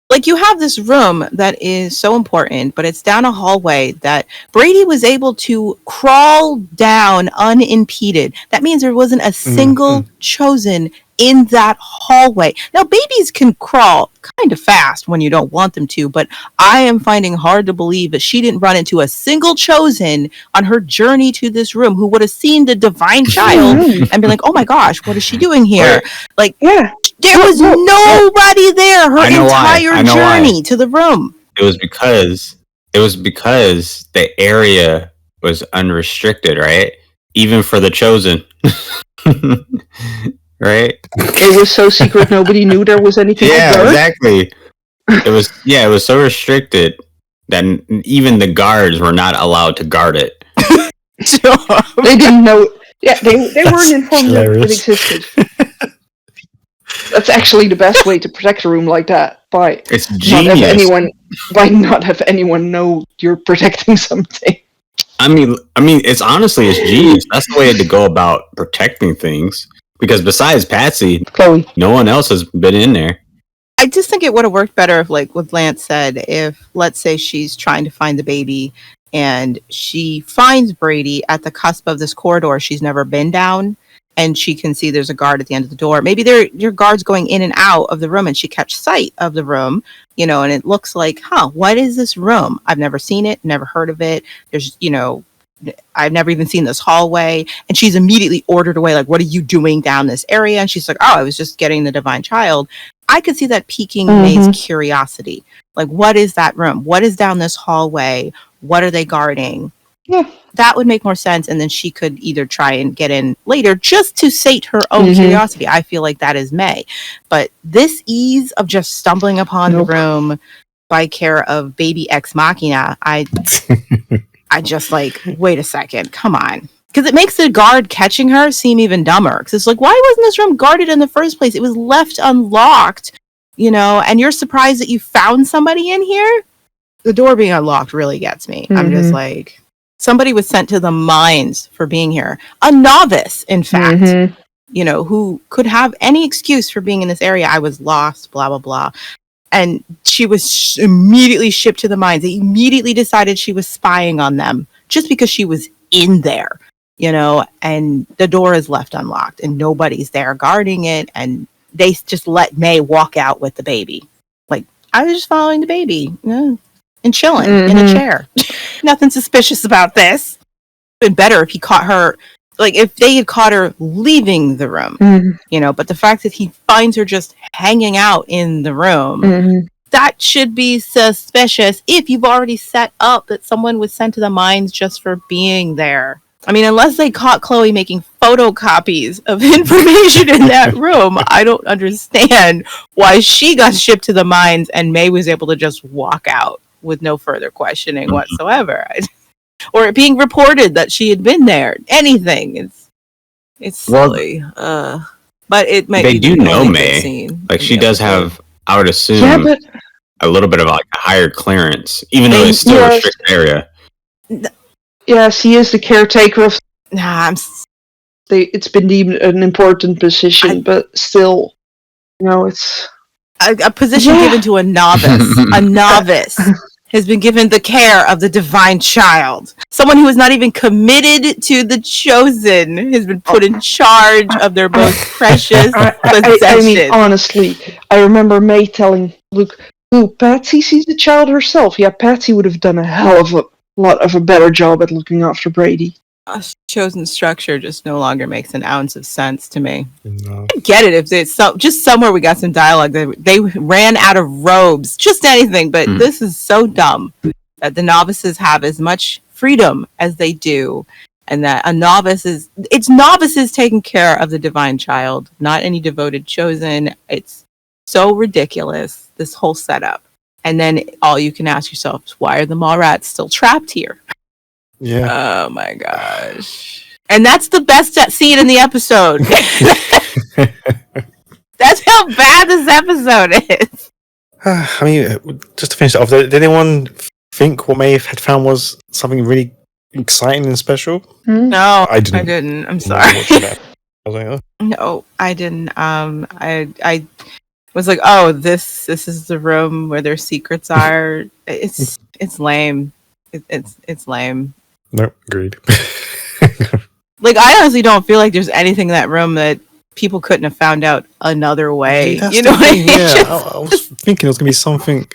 like, you have this room that is so important, but it's down a hallway that Brady was able to crawl down unimpeded. That means there wasn't a single Chosen in that hallway. Now, babies can crawl kind of fast when you don't want them to, but I am finding hard to believe that she didn't run into a single Chosen on her journey to this room who would have seen the divine child and be like, oh my gosh, what is she doing here? Like, there was nobody there her entire journey to the room. It was because the area was unrestricted, right? even for the chosen. Right? It was so secret nobody knew there was anything Yeah, there. exactly. It was so restricted that even the guards were not allowed to guard it. They didn't know. Yeah, they That's weren't informed that it hilarious. existed. That's actually the best way to protect a room like that. By It's not genius. have anyone know you're protecting something. I mean, it's honestly it's genius. That's the way to go about protecting things. Because besides Patsy, Chloe, no one else has been in there. I just think it would have worked better if, like what Lance said, if let's say she's trying to find the baby and she finds Brady at the cusp of this corridor she's never been down, and she can see there's a guard at the end of the door. Maybe your guards going in and out of the room, and she catch sight of the room, and it looks like, what is this room? I've never seen it, never heard of it. There's, I've never even seen this hallway. And she's immediately ordered away, like, what are you doing down this area? And she's like, I was just getting the divine child. I could see that piquing May's curiosity. Like, what is that room? What is down this hallway? What are they guarding? Yeah. That would make more sense. And then she could either try and get in later just to sate her own curiosity. I feel like that is May. But this ease of just stumbling upon the room by care of baby ex machina, I just like, wait a second, come on. Because it makes the guard catching her seem even dumber. Because it's like, why wasn't this room guarded in the first place? It was left unlocked, and you're surprised that you found somebody in here? The door being unlocked really gets me. I'm just like, somebody was sent to the mines for being here. A novice, in fact, who could have any excuse for being in this area. I was lost, blah, blah, blah. And she was immediately shipped to the mines. They immediately decided she was spying on them just because she was in there, and the door is left unlocked and nobody's there guarding it. And they just let May walk out with the baby. Like, I was just following the baby and chilling in a chair. Nothing suspicious about this. Been better if he caught her, like if they had caught her leaving the room, but the fact that he finds her just hanging out in the room, that should be suspicious if you've already set up that someone was sent to the mines just for being there. I mean, unless they caught Chloe making photocopies of information in that room, I don't understand why she got shipped to the mines and May was able to just walk out with no further questioning whatsoever. Or it being reported that she had been there. Anything. It's silly. But it might They be do the know only May. good scene Like in she the does episode. have, I would assume, a little bit of like a higher clearance, even though it's still a restricted area. Yes, he is the caretaker of. Nah, it's been deemed an important position, but still, it's a position given to a novice. A novice has been given the care of the divine child. Someone who is not even committed to the chosen has been put in charge of their most precious possession. I mean, honestly, I remember May telling Luke, Patsy sees the child herself. Yeah, Patsy would have done a hell of a lot of a better job at looking after Brady. Chosen structure just no longer makes an ounce of sense to me. No. I get it if it's just somewhere we got some dialogue. They ran out of robes, just anything, but this is so dumb that the novices have as much freedom as they do, and that it's novices taking care of the divine child, not any devoted chosen. It's so ridiculous, this whole setup. And then all you can ask yourself is, why are the Mallrats still trapped here? Yeah. Oh my gosh. And that's the best scene in the episode. That's how bad this episode is. I mean, just to finish it off, did anyone think what May had found was something really exciting and special? No, I didn't. I'm sorry. I was like, oh. No, I didn't. I was like, oh, this is the room where their secrets are. It's lame. It's lame. No, agreed. Like, I honestly don't feel like there's anything in that room that people couldn't have found out another way. That's You know the what I thing, mean? yeah. I was thinking it was going to be something,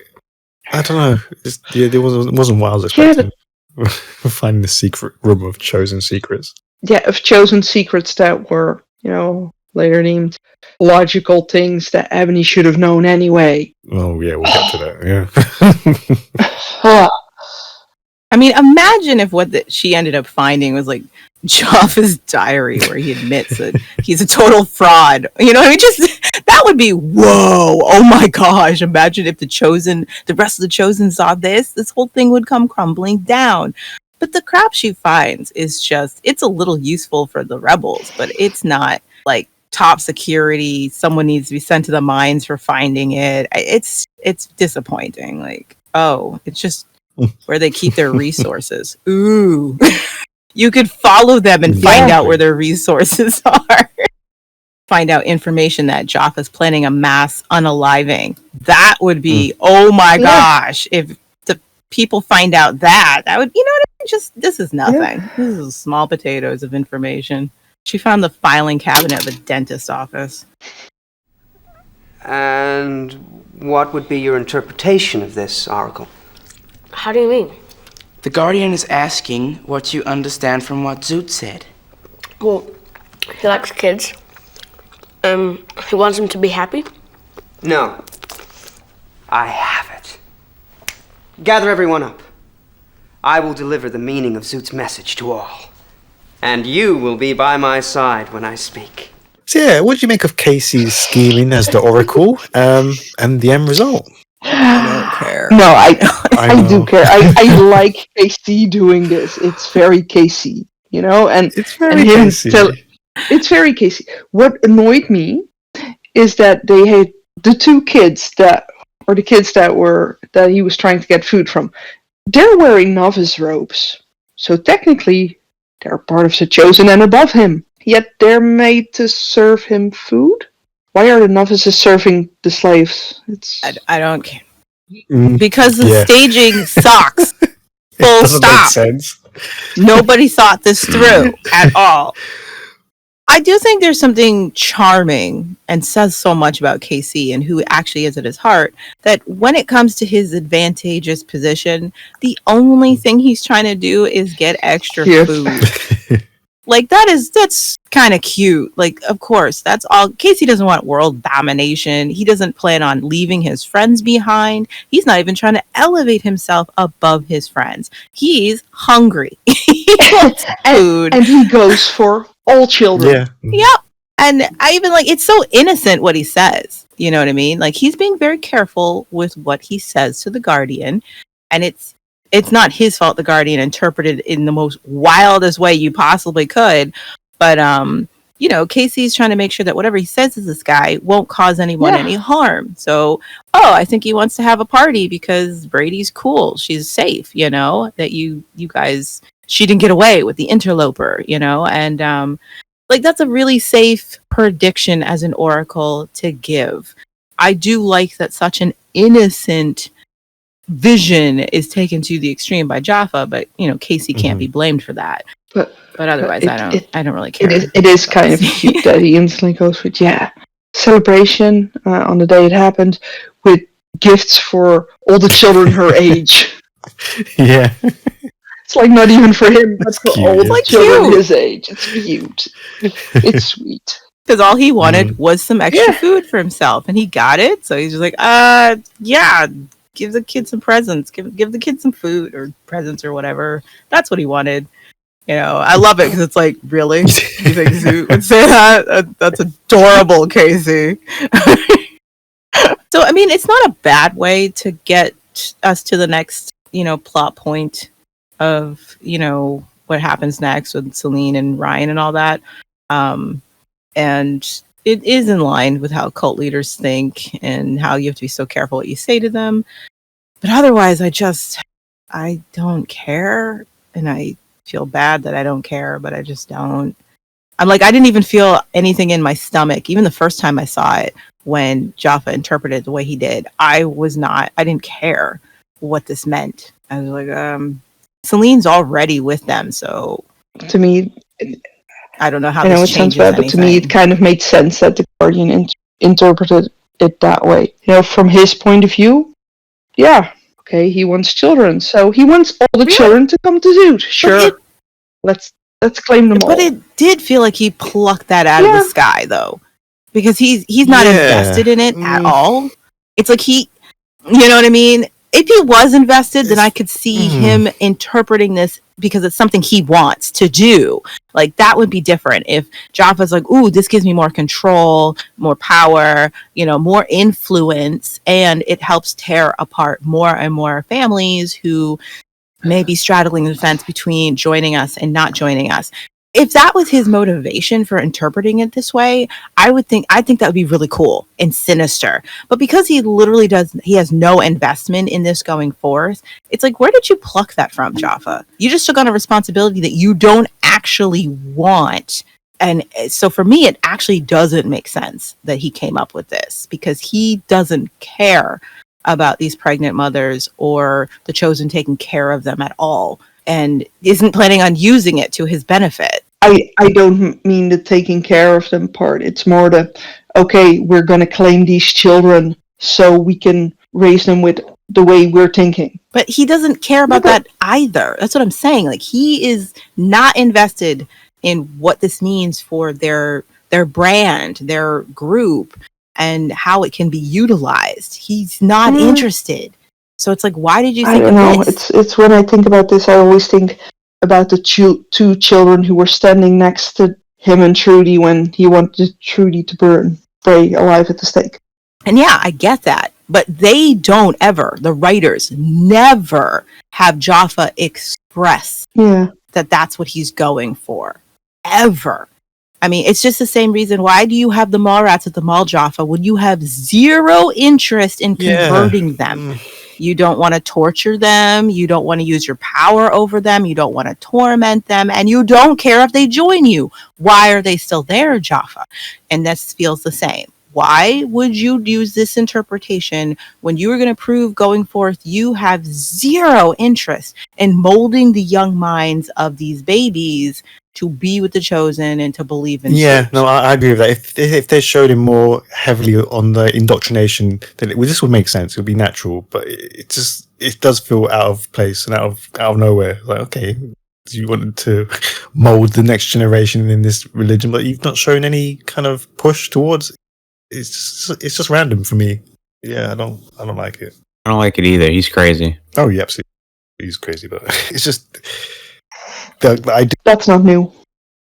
I don't know. It wasn't what I was expecting. Finding the secret room of chosen secrets. Yeah, of chosen secrets that were, later named logical things that Ebony should have known anyway. Oh, yeah, we'll get to that, yeah. I mean, imagine if what she ended up finding was like Jaffa's diary where he admits that he's a total fraud. You know, I mean, just that would be whoa! Oh my gosh! Imagine if the rest of the Chosen saw this whole thing would come crumbling down. But the crap she finds is just—it's a little useful for the rebels, but it's not like top security. Someone needs to be sent to the mines for finding it. It's disappointing. Like, oh, it's just where they keep their resources. Ooh. You could follow them and find out where their resources are. Find out information that Jaffa's planning a mass unaliving. That would be, oh my gosh. If the people find out that would, you know what I mean? Just, this is nothing. Yeah. This is small potatoes of information. She found the filing cabinet of a dentist's office. And what would be your interpretation of this, Oracle? How do you mean? The Guardian is asking what you understand from what Zoot said. Well, he likes kids. He wants them to be happy. No. I have it. Gather everyone up. I will deliver the meaning of Zoot's message to all. And you will be by my side when I speak. So yeah, what do you make of Casey's scheming as the Oracle and the end result? I don't care. No, I do care. I like Casey doing this. It's very Casey, you know, and it's very Casey. It's very Casey. What annoyed me is that they had the two kids that he was trying to get food from. They're wearing novice robes, so technically they're part of the Chosen and above him. Yet they're made to serve him food. Why are the novices serving the slaves? I don't care. Because the staging sucks. Full stop. Sense. Nobody thought this through at all. I do think there's something charming and says so much about KC and who actually is at his heart that when it comes to his advantageous position, the only thing he's trying to do is get extra food. Like that's kind of cute. Like, of course, that's all. Casey doesn't want world domination. He doesn't plan on leaving his friends behind. He's not even trying to elevate himself above his friends. He's hungry. He wants food. And he goes for all children. Yeah. Yep. And I even it's so innocent what he says. You know what I mean? Like, he's being very careful with what he says to the Guardian. And it's not his fault the Guardian interpreted in the most wildest way you possibly could. But, you know, Casey's trying to make sure that whatever he says to this guy won't cause anyone any harm. So, I think he wants to have a party because Brady's cool. She's safe, you know, that you guys, she didn't get away with the interloper, you know, and that's a really safe prediction as an Oracle to give. I do like that such an innocent vision is taken to the extreme by Jaffa, but you know, Casey can't be blamed for that. But otherwise, I don't really care. It is kind of cute that he instantly goes with celebration on the day it happened with gifts for all the children her age. Yeah, it's like not even for him, but for cute. all the children his age. It's cute. It's sweet. Because all he wanted was some extra food for himself, and he got it. So he's just like, give the kid some presents. Give the kid some food or presents or whatever. That's what he wanted. You know, I love it because it's like, really? You think Zoot would say that? That's adorable, Casey. So, I mean, it's not a bad way to get us to the next, you know, plot point of, you know, what happens next with Selene and Ryan and all that. And it is in line with how cult leaders think and how you have to be so careful what you say to them. But otherwise, I don't care. And I feel bad that I don't care, but I just don't. I'm like, I didn't even feel anything in my stomach. Even the first time I saw it, when Jaffa interpreted the way he did, I didn't care what this meant. I was like, Selene's already with them. So to me, I don't know how I know this it sounds changes bad, but to me, it kind of made sense that the Guardian interpreted it that way. You know, from his point of view, okay, he wants children, so he wants all the children to come to Zoot. Sure, let's claim them all. But it did feel like he plucked that out of the sky, though, because he's not invested in it at all. It's like you know what I mean? If he was invested, then I could see him interpreting this because it's something he wants to do. Like, that would be different if Jaffa's like, ooh, this gives me more control, more power, more influence, and it helps tear apart more and more families who may be straddling the fence between joining us and not joining us. If that was his motivation for interpreting it this way, I think that would be really cool and sinister. But because he has no investment in this going forth, it's like, where did you pluck that from, Jaffa? You just took on a responsibility that you don't actually want. And so for me, it actually doesn't make sense that he came up with this, because he doesn't care about these pregnant mothers or the Chosen taking care of them at all, and isn't planning on using it to his benefit. I don't mean the taking care of them part. It's more okay, we're going to claim these children so we can raise them with the way we're thinking. But he doesn't care about that either. That's what I'm saying. Like, he is not invested in what this means for their brand, their group, and how it can be utilized. He's not interested. So it's like, why did you think I don't know. of this? It's when I think about this, I always think about the two children who were standing next to him and Trudy when he wanted Trudy to burn Bray alive at the stake. And yeah, I get that. But they don't ever, the writers never have Jaffa express that that's what he's going for. Ever. I mean, it's just the same reason. Why do you have the Mallrats at the mall, Jaffa, when you have zero interest in converting them? You don't want to torture them. You don't want to use your power over them. You don't want to torment them. And you don't care if they join you. Why are they still there, Jaffa? And this feels the same. Why would you use this interpretation when you were going to prove going forth you have zero interest in molding the young minds of these babies to be with the Chosen and to believe in truth? No, I agree with that. If they showed him more heavily on the indoctrination, then this would make sense. It would be natural, but it does feel out of place and out of nowhere. Like, okay, you wanted to mold the next generation in this religion, but you've not shown any kind of push towards it. It's just random for me. Yeah, I don't like it. I don't like it either. He's crazy. Oh, yeah, absolutely. He's crazy, but it's just the idea. That's not new.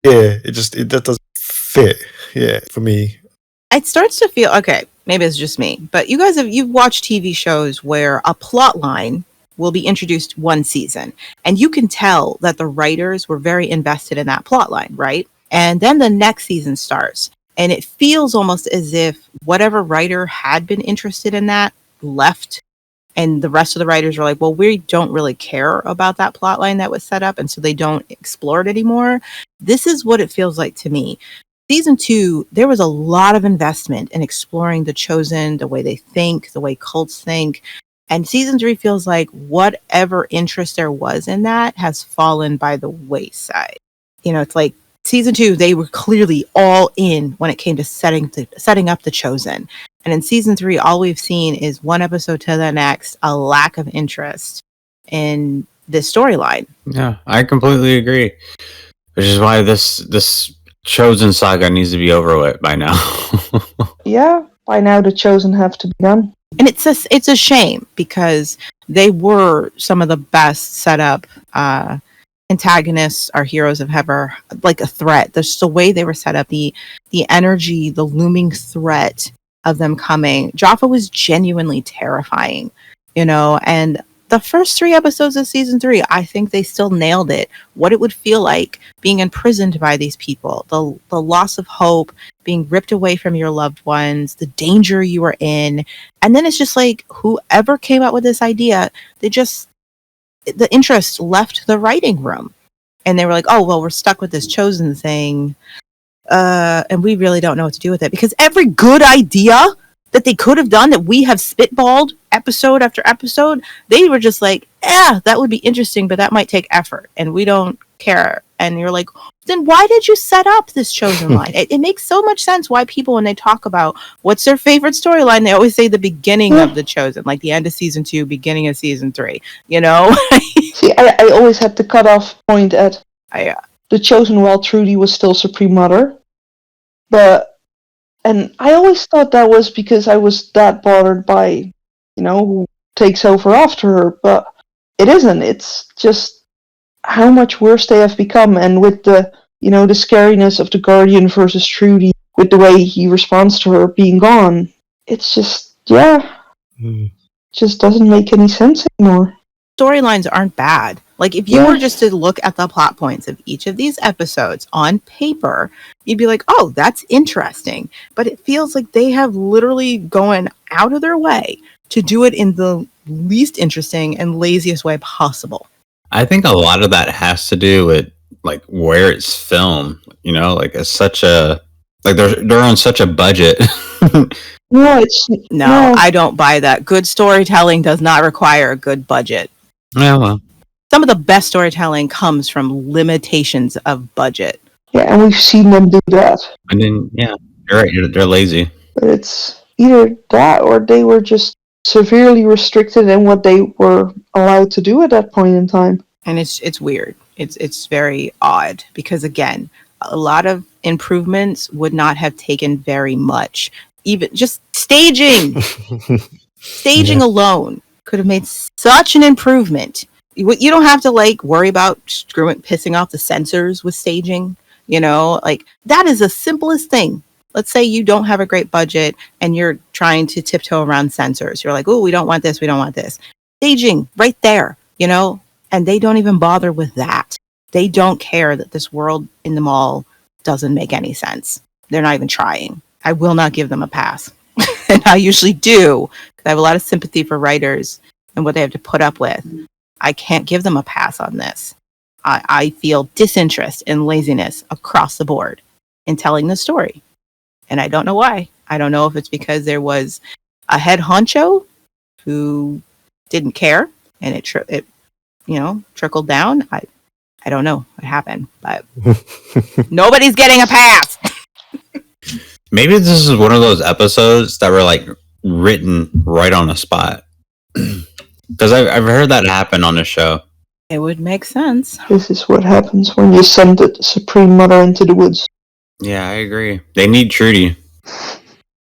Yeah, that doesn't fit. Yeah, for me. It starts to feel, okay, maybe it's just me, but you've watched TV shows where a plot line will be introduced one season, and you can tell that the writers were very invested in that plot line, right? And then the next season starts, and it feels almost as if whatever writer had been interested in that left, and the rest of the writers were like, well, we don't really care about that plot line that was set up, and so they don't explore it anymore. This is what it feels like to me. Season 2, there was a lot of investment in exploring the Chosen, the way they think, the way cults think. And season 3 feels like whatever interest there was in that has fallen by the wayside. It's like season 2, they were clearly all in when it came to setting up the Chosen. And in season 3, all we've seen is one episode to the next, a lack of interest in this storyline. Yeah, I completely agree. Which is why this Chosen saga needs to be over with by now. Yeah, by now the Chosen have to be done. And it's a shame, because they were some of the best set up antagonists our heroes have ever, like a threat. There's the way they were set up, the energy, the looming threat of them coming. Jaffa was genuinely terrifying, and the first 3 episodes of season 3, I think they still nailed it. What it would feel like being imprisoned by these people, the loss of hope, being ripped away from your loved ones, the danger you were in. And then it's just like, whoever came up with this idea, the interest left the writing room. And they were like, oh, well, we're stuck with this Chosen thing. And we really don't know what to do with it. Because every good idea that they could have done, that we have spitballed episode after episode, they were just like, that would be interesting, but that might take effort, and we don't care. And you're like, then why did you set up this Chosen line? It makes so much sense why people, when they talk about what's their favorite storyline, they always say the beginning of the Chosen, like the end of season 2, beginning of season 3, See, I always had the cutoff point at the Chosen while Trudy was still Supreme Mother. And I always thought that was because I was that bothered by, who takes over after her. But it isn't. It's just how much worse they have become. And with the the scariness of the Guardian versus Trudy with the way he responds to her being gone. It's just, just doesn't make any sense anymore. Storylines aren't bad. Like, if you were just to look at the plot points of each of these episodes on paper, you'd be like, oh, that's interesting. But it feels like they have literally gone out of their way to do it in the least interesting and laziest way possible. I think a lot of that has to do with like where it's filmed. Like it's such a they're on such a budget. No, I don't buy that. Good storytelling does not require a good budget. Yeah, well, some of the best storytelling comes from limitations of budget. Yeah, and we've seen them do that. And then, yeah, you're right. They're lazy. But it's either that or they were just severely restricted in what they were allowed to do at that point in time. And it's weird. It's very odd because, again, a lot of improvements would not have taken very much. Even just staging. Staging alone could have made such an improvement. You don't have to worry about pissing off the censors with staging. That is the simplest thing. Let's say you don't have a great budget and you're trying to tiptoe around censors. You're like, oh, we don't want this. We don't want this. Staging right there, and they don't even bother with that. They don't care that this world in the mall doesn't make any sense. They're not even trying. I will not give them a pass. And I usually do, because I have a lot of sympathy for writers and what they have to put up with. I can't give them a pass on this. I feel disinterest and laziness across the board in telling the story. And I don't know why. I don't know if it's because there was a head honcho who didn't care and it trickled down. I don't know what happened, but nobody's getting a pass. Maybe this is one of those episodes that were written right on the spot. Because I've heard that happen on the show. It would make sense. This is what happens when you send the Supreme Mother into the woods. Yeah, I agree. They need Trudy.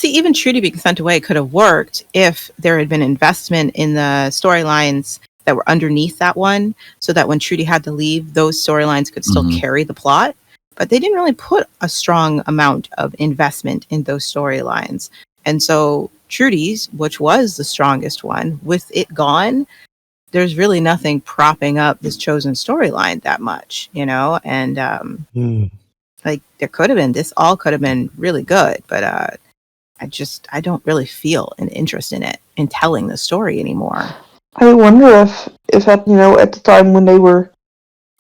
See, even Trudy being sent away could have worked if there had been investment in the storylines that were underneath that one, so that when Trudy had to leave, those storylines could still carry the plot. But they didn't really put a strong amount of investment in those storylines. And so Trudy's, which was the strongest one, with it gone, there's really nothing propping up this chosen storyline that much, and there could have been, this all could have been really good, but I don't really feel an interest in it, in telling the story anymore. I wonder if at the time when they were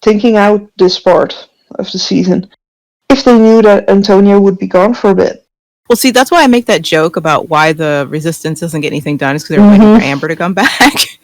thinking out this part of the season, if they knew that Antonia would be gone for a bit. Well, see, that's why I make that joke about why the Resistance doesn't get anything done, is because they're waiting for Amber to come back.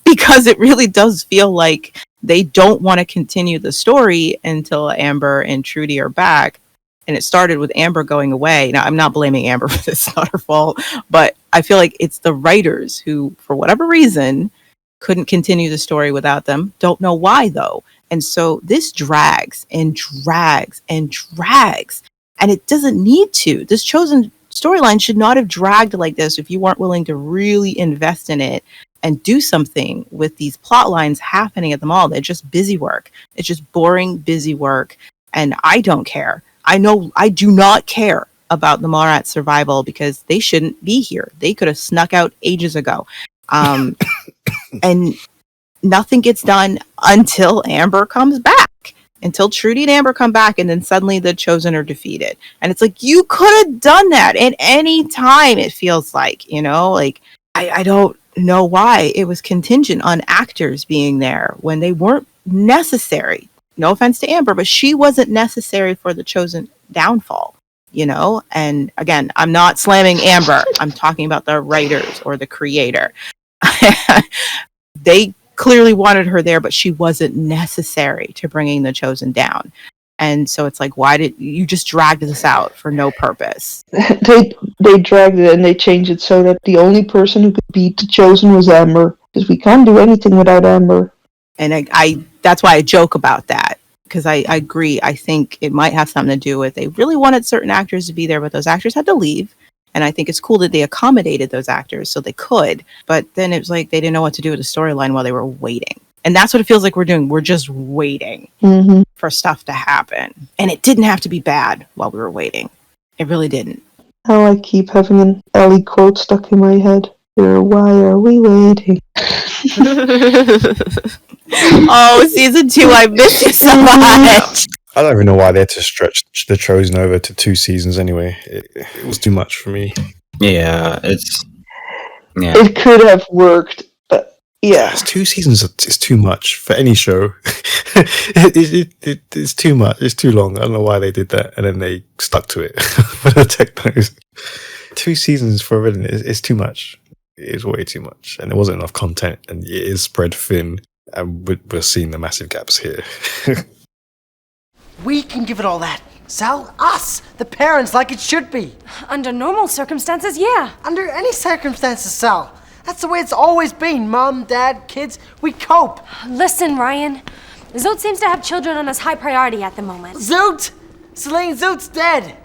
Because it really does feel like they don't want to continue the story until Amber and Trudy are back. And it started with Amber going away. Now, I'm not blaming Amber for this, it's not her fault. But I feel like it's the writers who, for whatever reason, couldn't continue the story without them. Don't know why, though. And so this drags and drags and drags. And it doesn't need to. This chosen storyline should not have dragged like this if you weren't willing to really invest in it and do something with these plot lines happening at the mall. They're just busy work. It's just boring, busy work. And I don't care. I know I do not care about the Mallrats' survival because they shouldn't be here. They could have snuck out ages ago. And nothing gets done until Amber comes back. Until Trudy and Amber come back, and then suddenly the Chosen are defeated. And it's like, you could have done that at any time, it feels like, I don't know why it was contingent on actors being there when they weren't necessary. No offense to Amber, but she wasn't necessary for the Chosen downfall, And again, I'm not slamming Amber. I'm talking about the writers or the creator. They clearly wanted her there, but she wasn't necessary to bringing the Chosen down. And so it's like, why did you just drag this out for no purpose? They dragged it and they changed it so that the only person who could beat the Chosen was Amber, because we can't do anything without Amber. And I that's why I joke about that, because I agree. I think it might have something to do with they really wanted certain actors to be there, but those actors had to leave. And I think it's cool that they accommodated those actors so they could. But then it was like they didn't know what to do with the storyline while they were waiting. And that's what it feels like we're doing. We're just waiting Mm-hmm. for stuff to happen. And it didn't have to be bad while we were waiting. It really didn't. How I keep having an Ellie quote stuck in my head. Why are we waiting? Oh, season 2, I miss you so much. I don't even know why they had to stretch The Chosen over to 2 seasons anyway. It was too much for me. Yeah, It could have worked, but yeah. It's 2 seasons. It's too much for any show. It's too much. It's too long. I don't know why they did that, and then they stuck to it for the Technos. 2 seasons for a villain is too much. It is way too much, and there wasn't enough content, and it is spread thin, and we're seeing the massive gaps here. We can give it all that. Sal, us, the parents, like it should be. Under normal circumstances, yeah. Under any circumstances, Sal. That's the way it's always been. Mom, dad, kids, we cope. Listen, Ryan. Zoot seems to have children on his high priority at the moment. Zoot! Celine, Zoot's dead.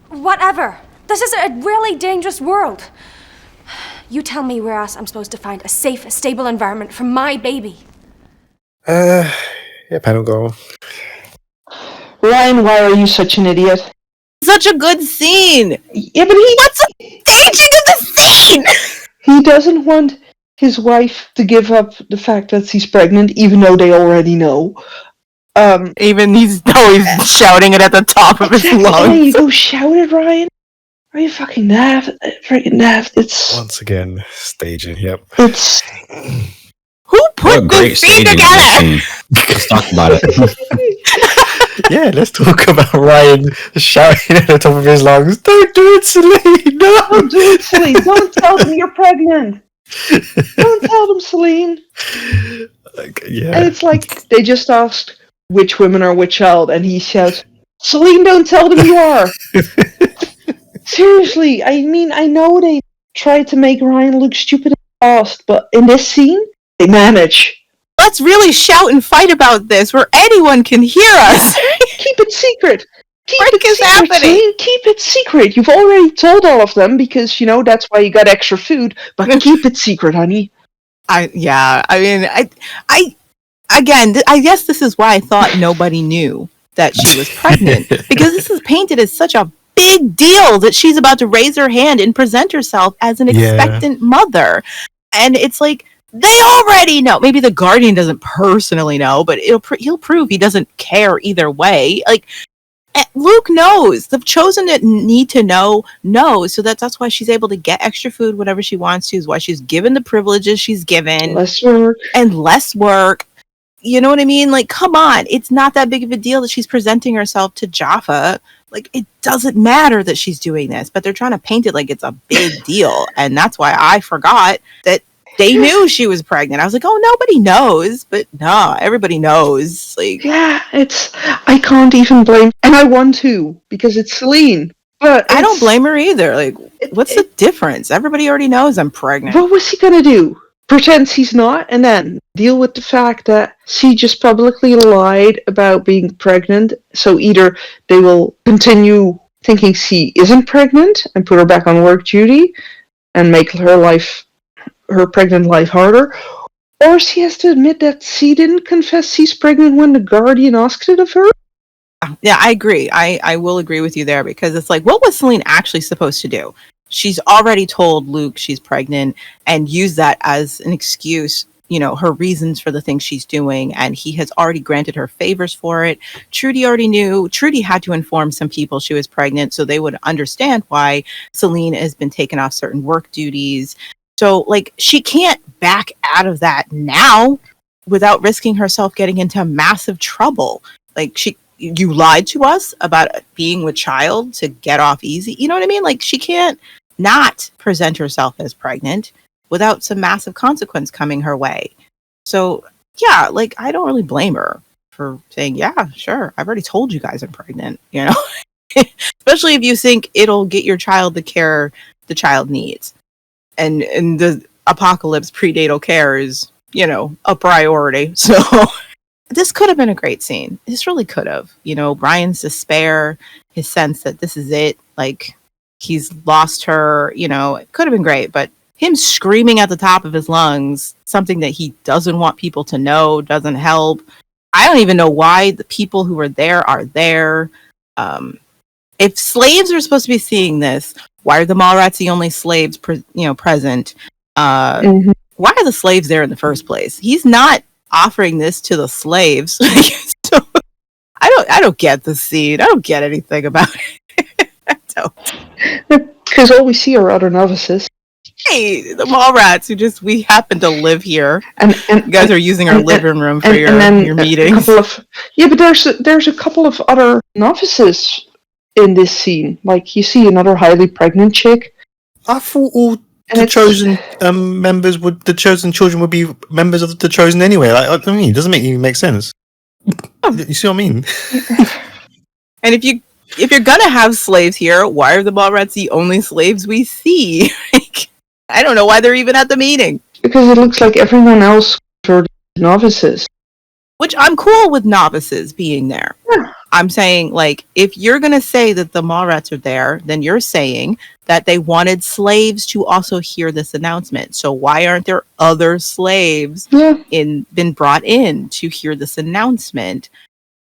Whatever. This is a really dangerous world. You tell me where else I'm supposed to find a safe, stable environment for my baby. Yeah, panel go. Ryan, why are you such an idiot? Such a good scene. Yeah, but what's the staging of the scene? He doesn't want his wife to give up the fact that she's pregnant, even though they already know. Even he's shouting it at the top of his lungs. Hey, you go shout it, Ryan. Are you fucking daft? Freaking daft. It's Once again staging. Yep. It's who What a put great this scene staging together? scene. Let's talk about it. Yeah, let's talk about Ryan shouting at the top of his lungs. Don't do it, Celine. No. Don't do it, Celine. Don't tell them you're pregnant. Don't tell them, Celine. Yeah. And it's like they just asked which women are which child, and he shouts, "Celine, don't tell them you are." Seriously, I mean, I know they tried to make Ryan look stupid in the past, but in this scene, they manage. Let's really shout and fight about this where anyone can hear us. Keep it secret. Keep What it is secret, happening? Celine. Keep it secret. You've already told all of them because, that's why you got extra food, but keep it secret, honey. I guess this is why I thought nobody knew that she was pregnant, because this is painted as such a big deal that she's about to raise her hand and present herself as an expectant mother. And it's like, they already know. Maybe the Guardian doesn't personally know, but he'll prove he doesn't care either way. Like, Luke knows. The Chosen that need to know knows. So that's why she's able to get extra food whenever she wants to. Is why she's given the privileges she's given. Less work. And less work. You know what I mean? Like, come on. It's not that big of a deal that she's presenting herself to Jaffa. Like, it doesn't matter that she's doing this, but they're trying to paint it like it's a big deal. And that's why I forgot that they knew she was pregnant. I was like, oh, nobody knows. But no, everybody knows. Like, yeah, I can't even blame, and I want to, because it's Celine. But I don't blame her either. Like, what's the difference? Everybody already knows I'm pregnant. What was he gonna do? Pretend he's not, and then deal with the fact that she just publicly lied about being pregnant. So either they will continue thinking she isn't pregnant and put her back on work duty and make her pregnant life harder, or she has to admit that she didn't confess she's pregnant when the Guardian asked it of her. Yeah, I agree. I will agree with you there, because it's like, what was Celine actually supposed to do? She's already told Luke she's pregnant and used that as an excuse, her reasons for the things she's doing. And he has already granted her favors for it. Trudy already knew. Trudy had to inform some people she was pregnant so they would understand why Celine has been taken off certain work duties. So, like, she can't back out of that now without risking herself getting into massive trouble. Like, you lied to us about being with child to get off easy. You know what I mean? Like, she can't not present herself as pregnant without some massive consequence coming her way. So, yeah, like, I don't really blame her for saying, yeah, sure, I've already told you guys I'm pregnant, Especially if you think it'll get your child the care the child needs. And the apocalypse prenatal care is, a priority. So this could have been a great scene. This really could have. Brian's despair, his sense that this is it, like, he's lost her, it could have been great, but him screaming at the top of his lungs something that he doesn't want people to know, doesn't help. I don't even know why the people who are there are there. If slaves are supposed to be seeing this, why are the Mallrats the only slaves present? Why are the slaves there in the first place? He's not offering this to the slaves. So I don't get the scene. I don't get anything about it. I don't. Because all we see are other novices. Hey, the Mallrats we happen to live here. And you guys are using our living room for your meetings. But there's a couple of other novices in this scene. Like, you see another highly pregnant chick. I thought all the chosen members the chosen children would be members of the chosen anyway. Like, I mean, it doesn't even make sense. You see what I mean? And if you're gonna have slaves here, why are the Mallrats the only slaves we see? I don't know why they're even at the meeting. Because it looks like everyone else are novices. Which I'm cool with novices being there. Yeah. I'm saying, like, if you're going to say that the Mallrats are there, then you're saying that they wanted slaves to also hear this announcement. So why aren't there other slaves been brought in to hear this announcement?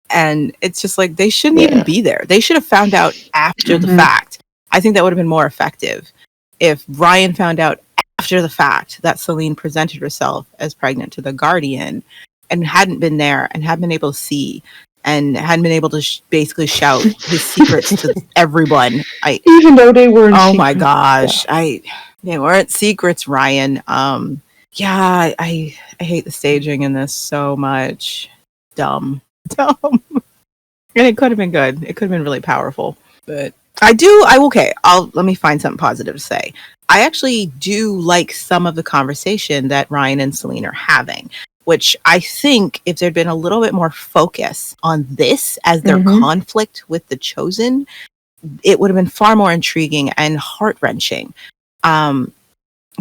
And it's just like, they shouldn't even be there. They should have found out after the fact. I think that would have been more effective if Ryan found out after the fact that Selene presented herself as pregnant to the Guardian and hadn't been there and hadn't been able to see and hadn't been able to basically shout his secrets to everyone. Even though they weren't secrets. My gosh. They weren't secrets, Ryan. I hate the staging in this so much. Dumb. And it could have been good. It could have been really powerful. But let me find something positive to say. I actually do like some of the conversation that Ryan and Selene are having, which I think if there'd been a little bit more focus on this as their conflict with the Chosen, it would have been far more intriguing and heart-wrenching.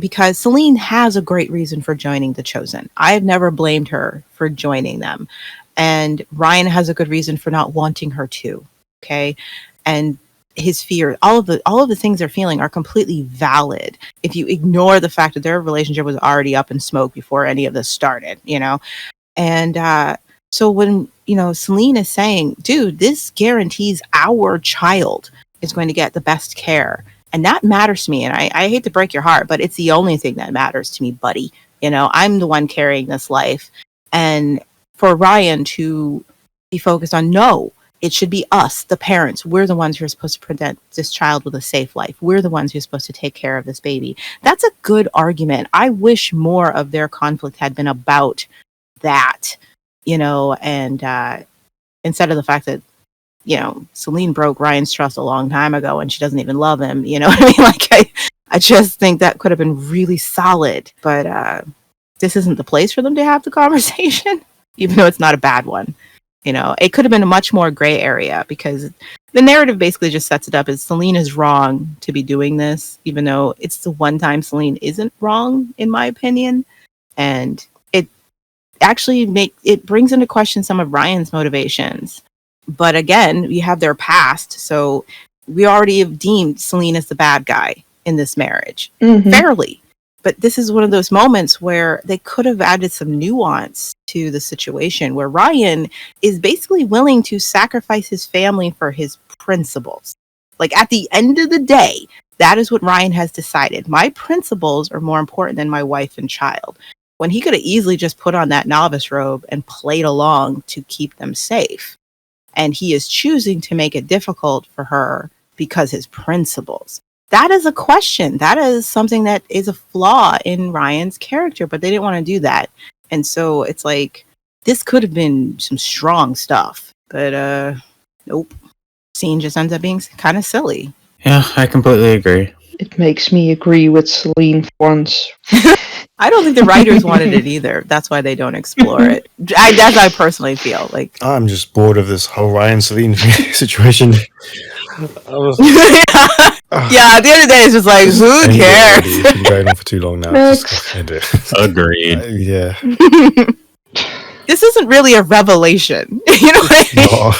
Because Selene has a great reason for joining the Chosen. I have never blamed her for joining them. And Ryan has a good reason for not wanting her to. Okay. And his fear, all of the things they're feeling are completely valid if you ignore the fact that their relationship was already up in smoke before any of this started, And so when, Selene is saying, dude, this guarantees our child is going to get the best care. And that matters to me. And I hate to break your heart, but it's the only thing that matters to me, buddy. I'm the one carrying this life. And for Ryan to be focused on, no, it should be us, the parents. We're the ones who are supposed to present this child with a safe life. We're the ones who are supposed to take care of this baby. That's a good argument. I wish more of their conflict had been about that, and instead of the fact that, Selene broke Ryan's trust a long time ago and she doesn't even love him. You know what I mean? Like, I just think that could have been really solid. But this isn't the place for them to have the conversation, even though it's not a bad one. It could have been a much more gray area because the narrative basically just sets it up as Selene is wrong to be doing this, even though it's the one time Selene isn't wrong, in my opinion. And it actually brings into question some of Ryan's motivations. But again, we have their past. So we already have deemed Selene as the bad guy in this marriage fairly. But this is one of those moments where they could have added some nuance to the situation where Ryan is basically willing to sacrifice his family for his principles. Like, at the end of the day, that is what Ryan has decided. My principles are more important than my wife and child. When he could have easily just put on that novice robe and played along to keep them safe. And he is choosing to make it difficult for her because his principles. That is a question. That is something that is a flaw in Ryan's character, but they didn't want to do that. And so it's like, this could have been some strong stuff, but nope. Scene just ends up being kind of silly. Yeah, I completely agree. It makes me agree with Selene once. I don't think the writers wanted it either. That's why they don't explore it. That's how I personally feel. Like, I'm just bored of this whole Ryan Selene situation. Yeah, at the end of the day, it's just like, who cares? It's been going on for too long now. Just end it. Agreed. Yeah. This isn't really a revelation. You know what I mean?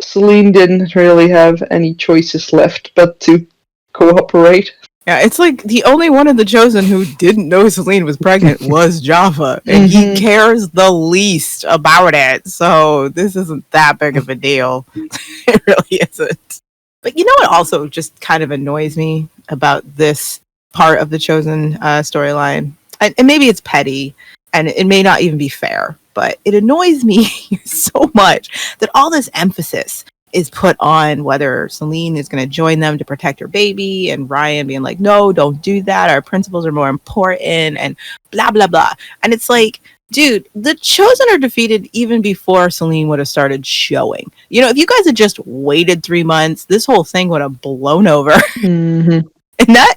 Selene didn't really have any choices left but to cooperate. Yeah, it's like the only one of the Chosen who didn't know Celine was pregnant was Jaffa, and he cares the least about it. So this isn't that big of a deal. It really isn't. But you know what also just kind of annoys me about this part of the Chosen storyline? And maybe it's petty, and it may not even be fair, but it annoys me so much that all this emphasis is put on whether Celine is going to join them to protect her baby, and Ryan being like, no, don't do that. Our principles are more important, and blah, blah, blah. And it's like, dude, the Chosen are defeated even before Celine would have started showing. You know, if you guys had just waited 3 months, this whole thing would have blown over. And that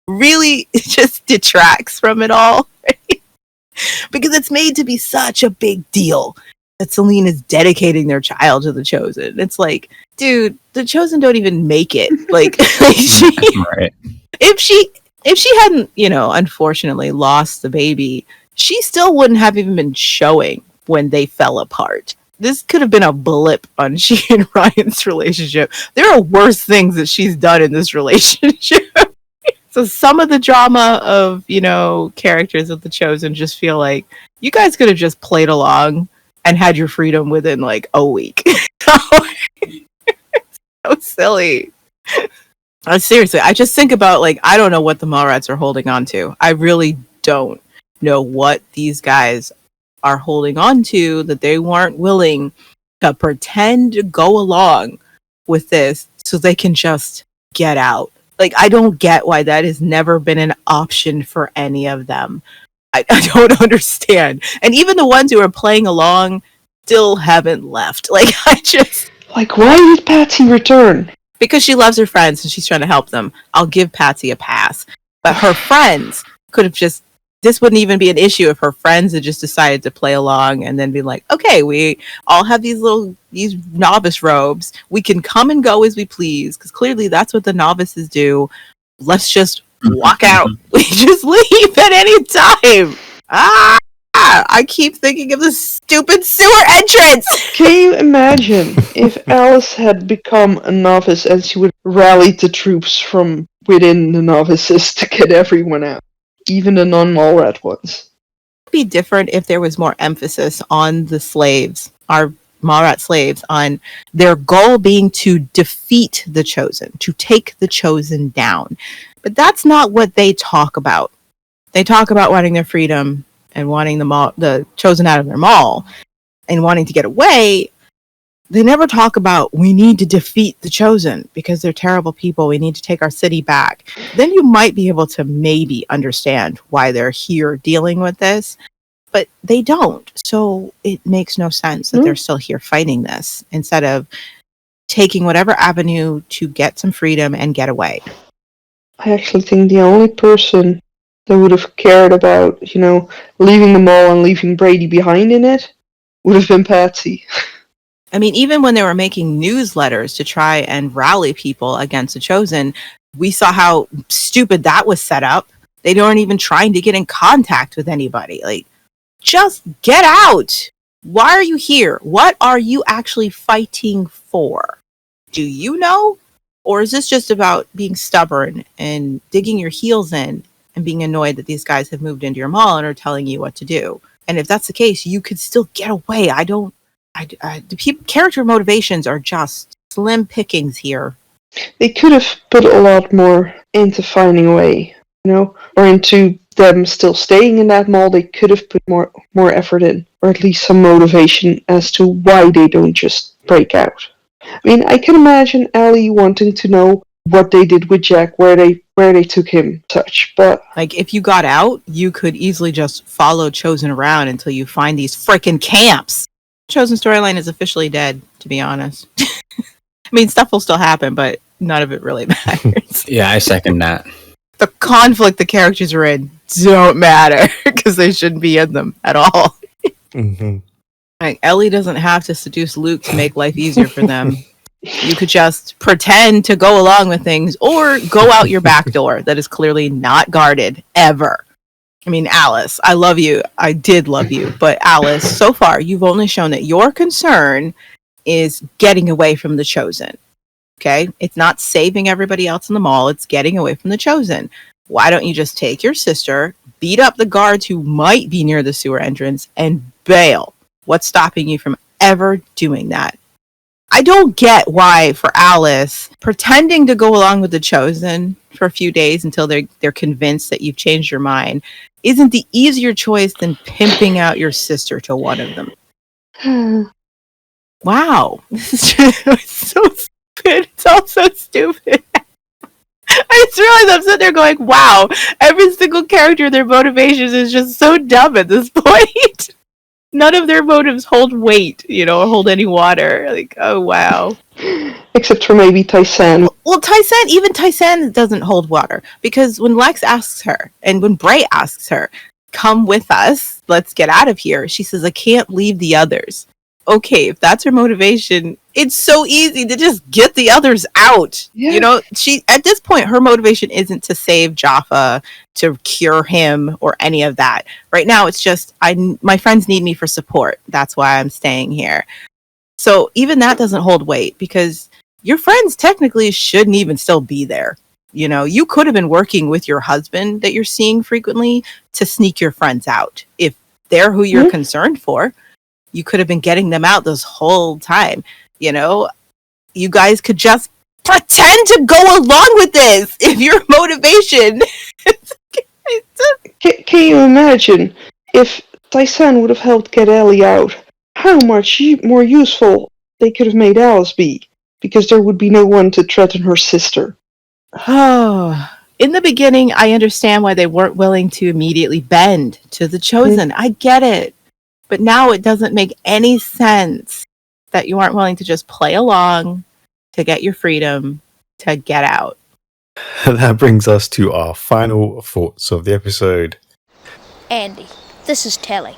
really just detracts from it all. Right? Because it's made to be such a big deal that Celine is dedicating their child to the Chosen. It's like, dude, the Chosen don't even make it. Like, Right. if she hadn't, you know, unfortunately lost the baby, she still wouldn't have even been showing when they fell apart. This could have been a blip on she and Ryan's relationship. There are worse things that she's done in this relationship. So some of the drama of, you know, characters of the Chosen just feel like you guys could have just played along and had your freedom within like a week. So silly. Seriously, I just think about like, I don't know what the Mallrats are holding on to. I really don't know what these guys are holding on to that they weren't willing to pretend to go along with this so they can just get out. Like, I don't get why that has never been an option for any of them. I don't understand. And even the ones who are playing along still haven't left. Like, Like, why did Patsy return? Because she loves her friends and she's trying to help them. I'll give Patsy a pass. But her friends could have just... This wouldn't even be an issue if her friends had just decided to play along and then be like, okay, we all have these novice robes. We can come and go as we please, because clearly that's what the novices do. Let's just walk out. We just leave at any time. I keep thinking of the stupid sewer entrance. Can you imagine if Alice had become a novice and she would rally the troops from within the novices to get everyone out? Even the non-Mallrat ones. It'd be different if there was more emphasis on the slaves, our Mallrat slaves, on their goal being to defeat the Chosen, to take the Chosen down. But that's not what they talk about. They talk about wanting their freedom and wanting the Chosen out of their mall and wanting to get away. They never talk about, we need to defeat the Chosen because they're terrible people. We need to take our city back. Then you might be able to maybe understand why they're here dealing with this, but they don't. So it makes no sense that they're still here fighting this instead of taking whatever avenue to get some freedom and get away. I actually think the only person that would have cared about, you know, leaving the mall and leaving Brady behind in it would have been Patsy. I mean, even when they were making newsletters to try and rally people against the Chosen, we saw how stupid that was set up. They weren't even trying to get in contact with anybody. Like, just get out. Why are you here? What are you actually fighting for? Do you know? Or is this just about being stubborn and digging your heels in and being annoyed that these guys have moved into your mall and are telling you what to do? And if that's the case, you could still get away. Character motivations are just slim pickings here. They could have put a lot more into finding a way, you know, or into them still staying in that mall. They could have put more effort in, or at least some motivation as to why they don't just break out. I mean, I can imagine Ellie wanting to know what they did with Jack, where they took him, such. But like, if you got out, you could easily just follow Chosen around until you find these freaking camps. Chosen storyline is officially dead, to be honest. I mean, stuff will still happen, but none of it really matters. Yeah, I second that. The conflict the characters are in don't matter because they shouldn't be in them at all. Like, Ellie doesn't have to seduce Luke to make life easier for them. You could just pretend to go along with things or go out your back door that is clearly not guarded ever. I mean, Alice, I love you. I did love you. But Alice, so far, you've only shown that your concern is getting away from the Chosen. Okay. It's not saving everybody else in the mall. It's getting away from the Chosen. Why don't you just take your sister, beat up the guards who might be near the sewer entrance, and bail? What's stopping you from ever doing that? I don't get why, for Alice, pretending to go along with the Chosen for a few days until they're convinced that you've changed your mind isn't the easier choice than pimping out your sister to one of them. Wow. This is it's so stupid. It's all so stupid. I just realized I'm sitting there going, wow, every single character, their motivations is just so dumb at this point. None of their motives hold weight, or hold any water. Like, oh, wow. Except for maybe Tyson. Well, even Tyson doesn't hold water. Because when Lex asks her, and when Bray asks her, come with us, let's get out of here, she says, I can't leave the others. Okay, if that's her motivation, it's so easy to just get the others out. Yeah. She at this point, her motivation isn't to save Jaffa, to cure him, or any of that. Right now, it's just my friends need me for support. That's why I'm staying here. So even that doesn't hold weight because your friends technically shouldn't even still be there. You could have been working with your husband that you're seeing frequently to sneak your friends out. If they're who you're concerned for, you could have been getting them out this whole time. You guys could just pretend to go along with this if your motivation. Can you imagine if Tyson would have helped get Ellie out? How much more useful they could have made Alice be, because there would be no one to threaten her sister. Oh, in the beginning, I understand why they weren't willing to immediately bend to the Chosen. I get it. But now it doesn't make any sense that you aren't willing to just play along to get your freedom, to get out. That brings us to our final thoughts of the episode. Andy, this is Telly.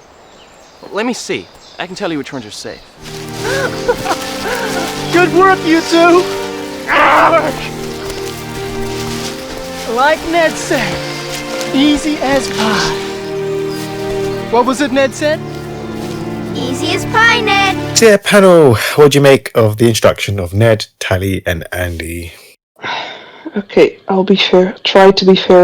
Let me see. I can tell you which ones are safe. Good work, you two! Like Ned said, easy as pie. What was it Ned said? Easy as pie, Ned. So yeah, panel, what do you make of the introduction of Ned, Tally, and Andy? Okay, I'll be fair. Try to be fair.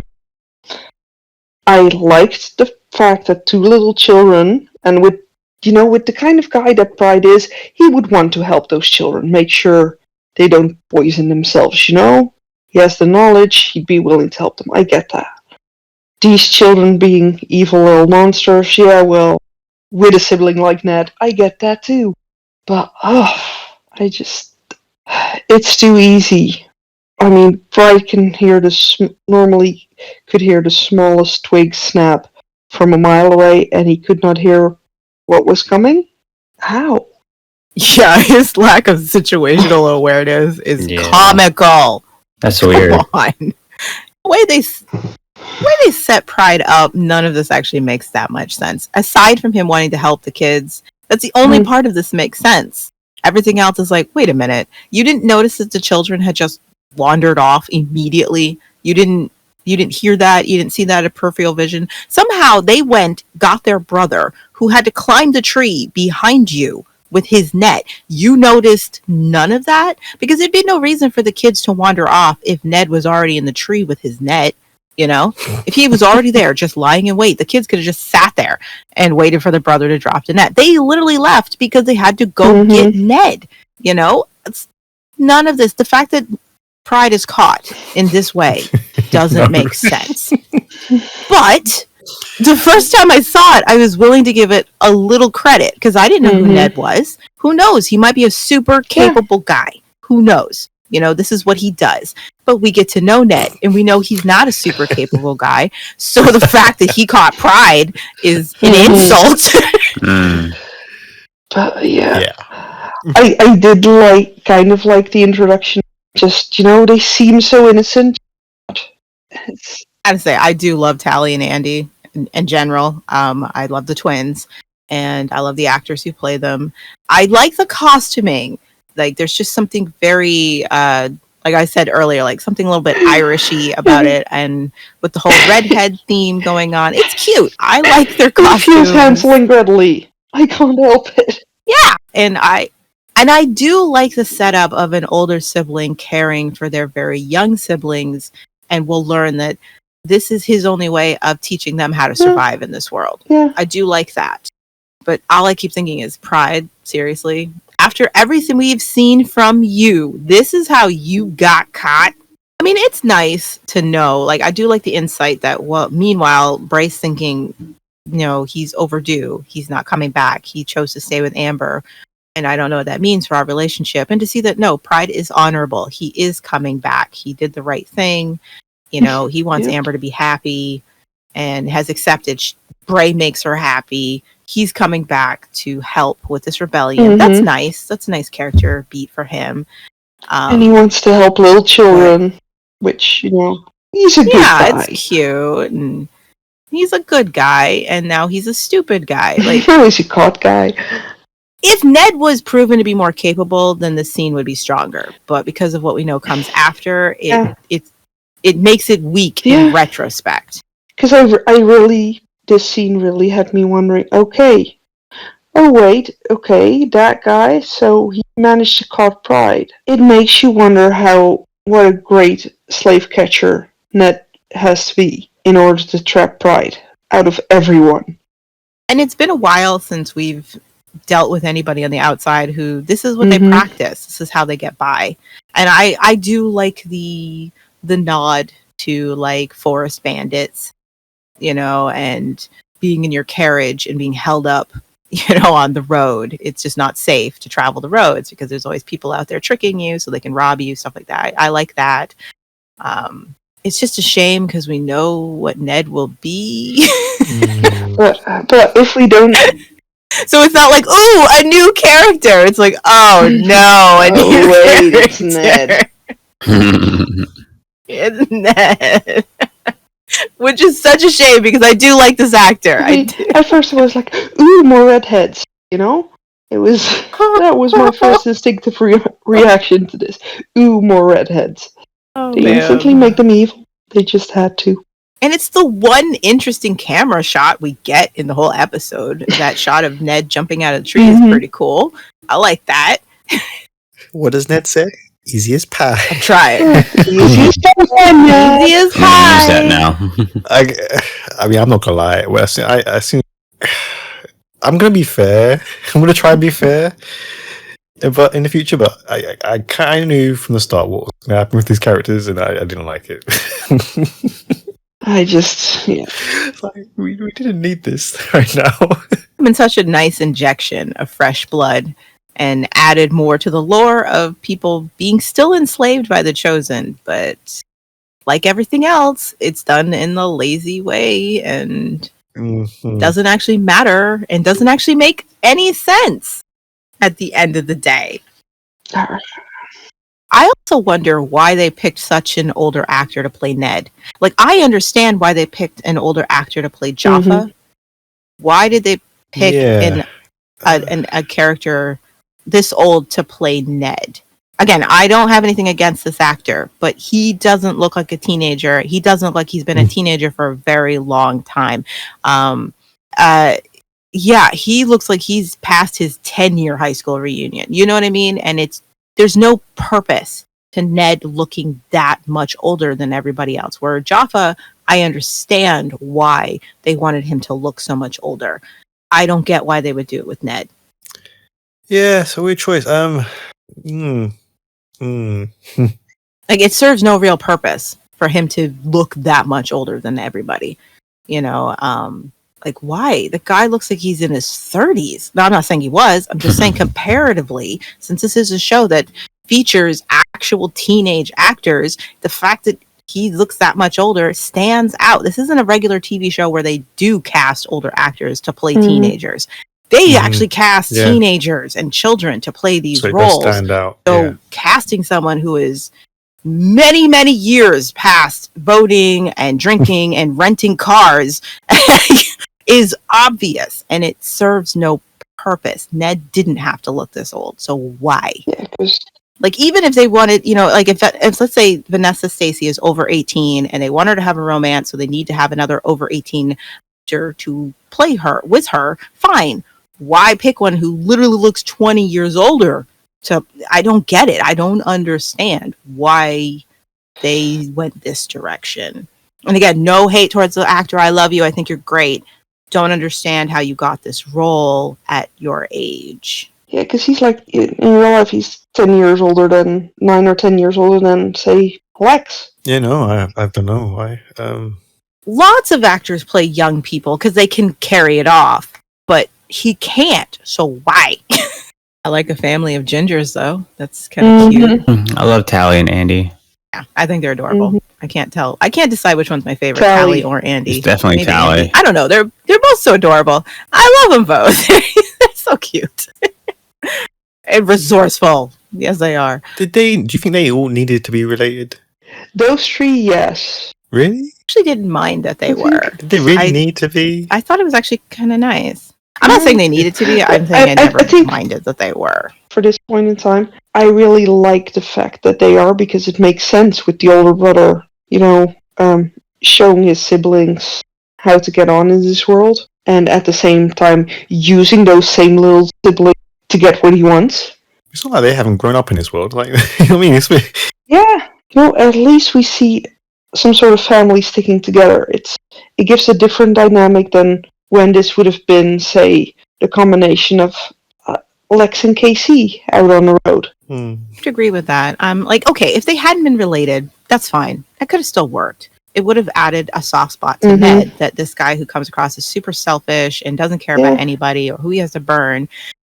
I liked the fact that two little children, and with the kind of guy that Pride is, he would want to help those children, make sure they don't poison themselves, He has the knowledge, he'd be willing to help them. I get that. These children being evil little monsters, yeah, well, with a sibling like Ned, I get that too. But, it's too easy. I mean, Pride can hear normally could hear the smallest twig snap from a mile away, and he could not hear what was coming? How? Yeah, his lack of situational awareness is comical. That's weird. Come on. The way they set Pride up, none of this actually makes that much sense. Aside from him wanting to help the kids, that's the only part of this makes sense. Everything else is like, wait a minute. You didn't notice that the children had just wandered off immediately? You didn't hear that? You didn't see that at peripheral vision? Somehow they got their brother, who had to climb the tree behind you with his net. You noticed none of that? Because there'd be no reason for the kids to wander off if Ned was already in the tree with his net. If he was already there, just lying in wait, the kids could have just sat there and waited for the brother to drop the net. They literally left because they had to go get Ned. It's none of this. The fact that Pride is caught in this way doesn't make sense. But the first time I saw it, I was willing to give it a little credit because I didn't know who Ned was. Who knows? He might be a super capable guy. Who knows? This is what he does. But we get to know Ned, and we know he's not a super capable guy. So the fact that he caught Pride is an insult. But yeah. I did kind of like the introduction. Just, they seem so innocent. I gotta say, I do love Tally and Andy in general. I love the twins, and I love the actors who play them. I like the costuming. There's just something very, like I said earlier, something a little bit Irishy about it, and with the whole redhead theme going on. It's cute. I like their costumes. Hansel and Gretel. I can't help it. Yeah, and I And I do like the setup of an older sibling caring for their very young siblings, and we'll learn that this is his only way of teaching them how to survive in this world. Yeah. I do like that. But all I keep thinking is, Pride, seriously? After everything we've seen from you, this is how you got caught? I mean, it's nice to know. Like, I do like the insight that, well, meanwhile, Bryce thinking, he's overdue. He's not coming back. He chose to stay with Amber. And I don't know what that means for our relationship. And to see that, no, Pride is honorable. He is coming back. He did the right thing. He wants Amber to be happy and has accepted. Bray makes her happy. He's coming back to help with this rebellion. That's nice. That's a nice character beat for him. And he wants to help little children, which, he's a good guy. Yeah, it's cute. And he's a good guy. And now he's a stupid guy. He's a caught guy. If Ned was proven to be more capable, then the scene would be stronger. But because of what we know comes after, it makes it weak in retrospect. Because this scene really had me wondering, okay, that guy, so he managed to caught Pride. It makes you wonder what a great slave catcher Ned has to be in order to trap Pride out of everyone. And it's been a while since we've dealt with anybody on the outside who this is what they practice. This is how they get by. And I do like the nod to like forest bandits, and being in your carriage and being held up, on the road. It's just not safe to travel the roads because there's always people out there tricking you so they can rob you, stuff like that. I like that. It's just a shame because we know what Ned will be. But if we don't... So it's not like, ooh, a new character. It's like, oh no, a new character. It's Ned. It's Ned. Which is such a shame because I do like this actor. At first I was like, ooh, more redheads, That was my first instinctive reaction to this. Ooh, more redheads. Oh, they instantly make them evil. They just had to. And it's the one interesting camera shot we get in the whole episode. That shot of Ned jumping out of the tree is pretty cool. I like that. What does Ned say? Easy as pie. Try it. Easy as pie. Easy as Use that pie. now. I mean, I'm not gonna lie. Well, I think I'm gonna be fair. I'm gonna try and be fair, but in the future. But I kind of knew from the start what was gonna happen with these characters, and I didn't like it. It's like we didn't need this right now. It's been such a nice injection of fresh blood and added more to the lore of people being still enslaved by the Chosen. But like everything else, it's done in the lazy way and doesn't actually matter and doesn't actually make any sense at the end of the day. I also wonder why they picked such an older actor to play Ned. Like, I understand why they picked an older actor to play Jaffa. Why did they pick a character this old to play Ned? Again, I don't have anything against this actor, but he doesn't look like a teenager. He doesn't look like he's been a teenager for a very long time. He looks like he's past his 10-year high school reunion. You know what I mean? And there's no purpose to Ned looking that much older than everybody else. Where Jaffa, I understand why they wanted him to look so much older. I don't get why they would do it with Ned. Yeah, so weird choice. Like, it serves no real purpose for him to look that much older than everybody. Like, why? The guy looks like he's in his 30s. No, I'm not saying he was. I'm just saying comparatively, since this is a show that features actual teenage actors, the fact that he looks that much older stands out. This isn't a regular TV show where they do cast older actors to play teenagers. They actually cast teenagers and children to play these roles. Stand out. So casting someone who is many, many years past voting and drinking and renting cars is obvious, and it serves no purpose. Ned didn't have to look this old, so why? Like, even if they wanted, like if let's say Vanessa Stacy is over 18 and they want her to have a romance, so they need to have another over 18 actor to play her with her, fine. Why pick one who literally looks 20 years older So I don't get it. I don't understand why they went this direction. And again, no hate towards the actor. I love you. I think you're great. Don't understand how you got this role at your age. Yeah, because he's like, in real life, he's 10 years older than, 9 or 10 years older than, say, Lex. Yeah, no, I don't know why. Lots of actors play young people because they can carry it off, but he can't. So why? I like a family of gingers, though. That's kind of cute. I love Tally and Andy. Yeah, I think they're adorable. I can't tell. I can't decide which one's my favorite, Tally. Tally or Andy. It's definitely Maybe Tally. Andy. I don't know. They're both so adorable. I love them both. They're so cute and resourceful. Yes, they are. Do you think they all needed to be related? Those three, yes. Really? Actually, didn't mind that they were. Did they really need to be? I thought it was actually kind of nice. I'm not saying they needed to be. I'm saying I never minded that they were. For this point in time, I really like the fact that they are, because it makes sense with the older brother, showing his siblings how to get on in this world, and at the same time using those same little siblings to get what he wants. It's not like they haven't grown up in this world. Like, you know what I mean? Yeah, at least we see some sort of family sticking together. It gives a different dynamic than when this would have been, say, the combination of Lex and Casey out on the road. I would agree with that. Okay, if they hadn't been related, that's fine. That could have still worked. It would have added a soft spot to Ned, that this guy who comes across as super selfish and doesn't care about anybody or who he has to burn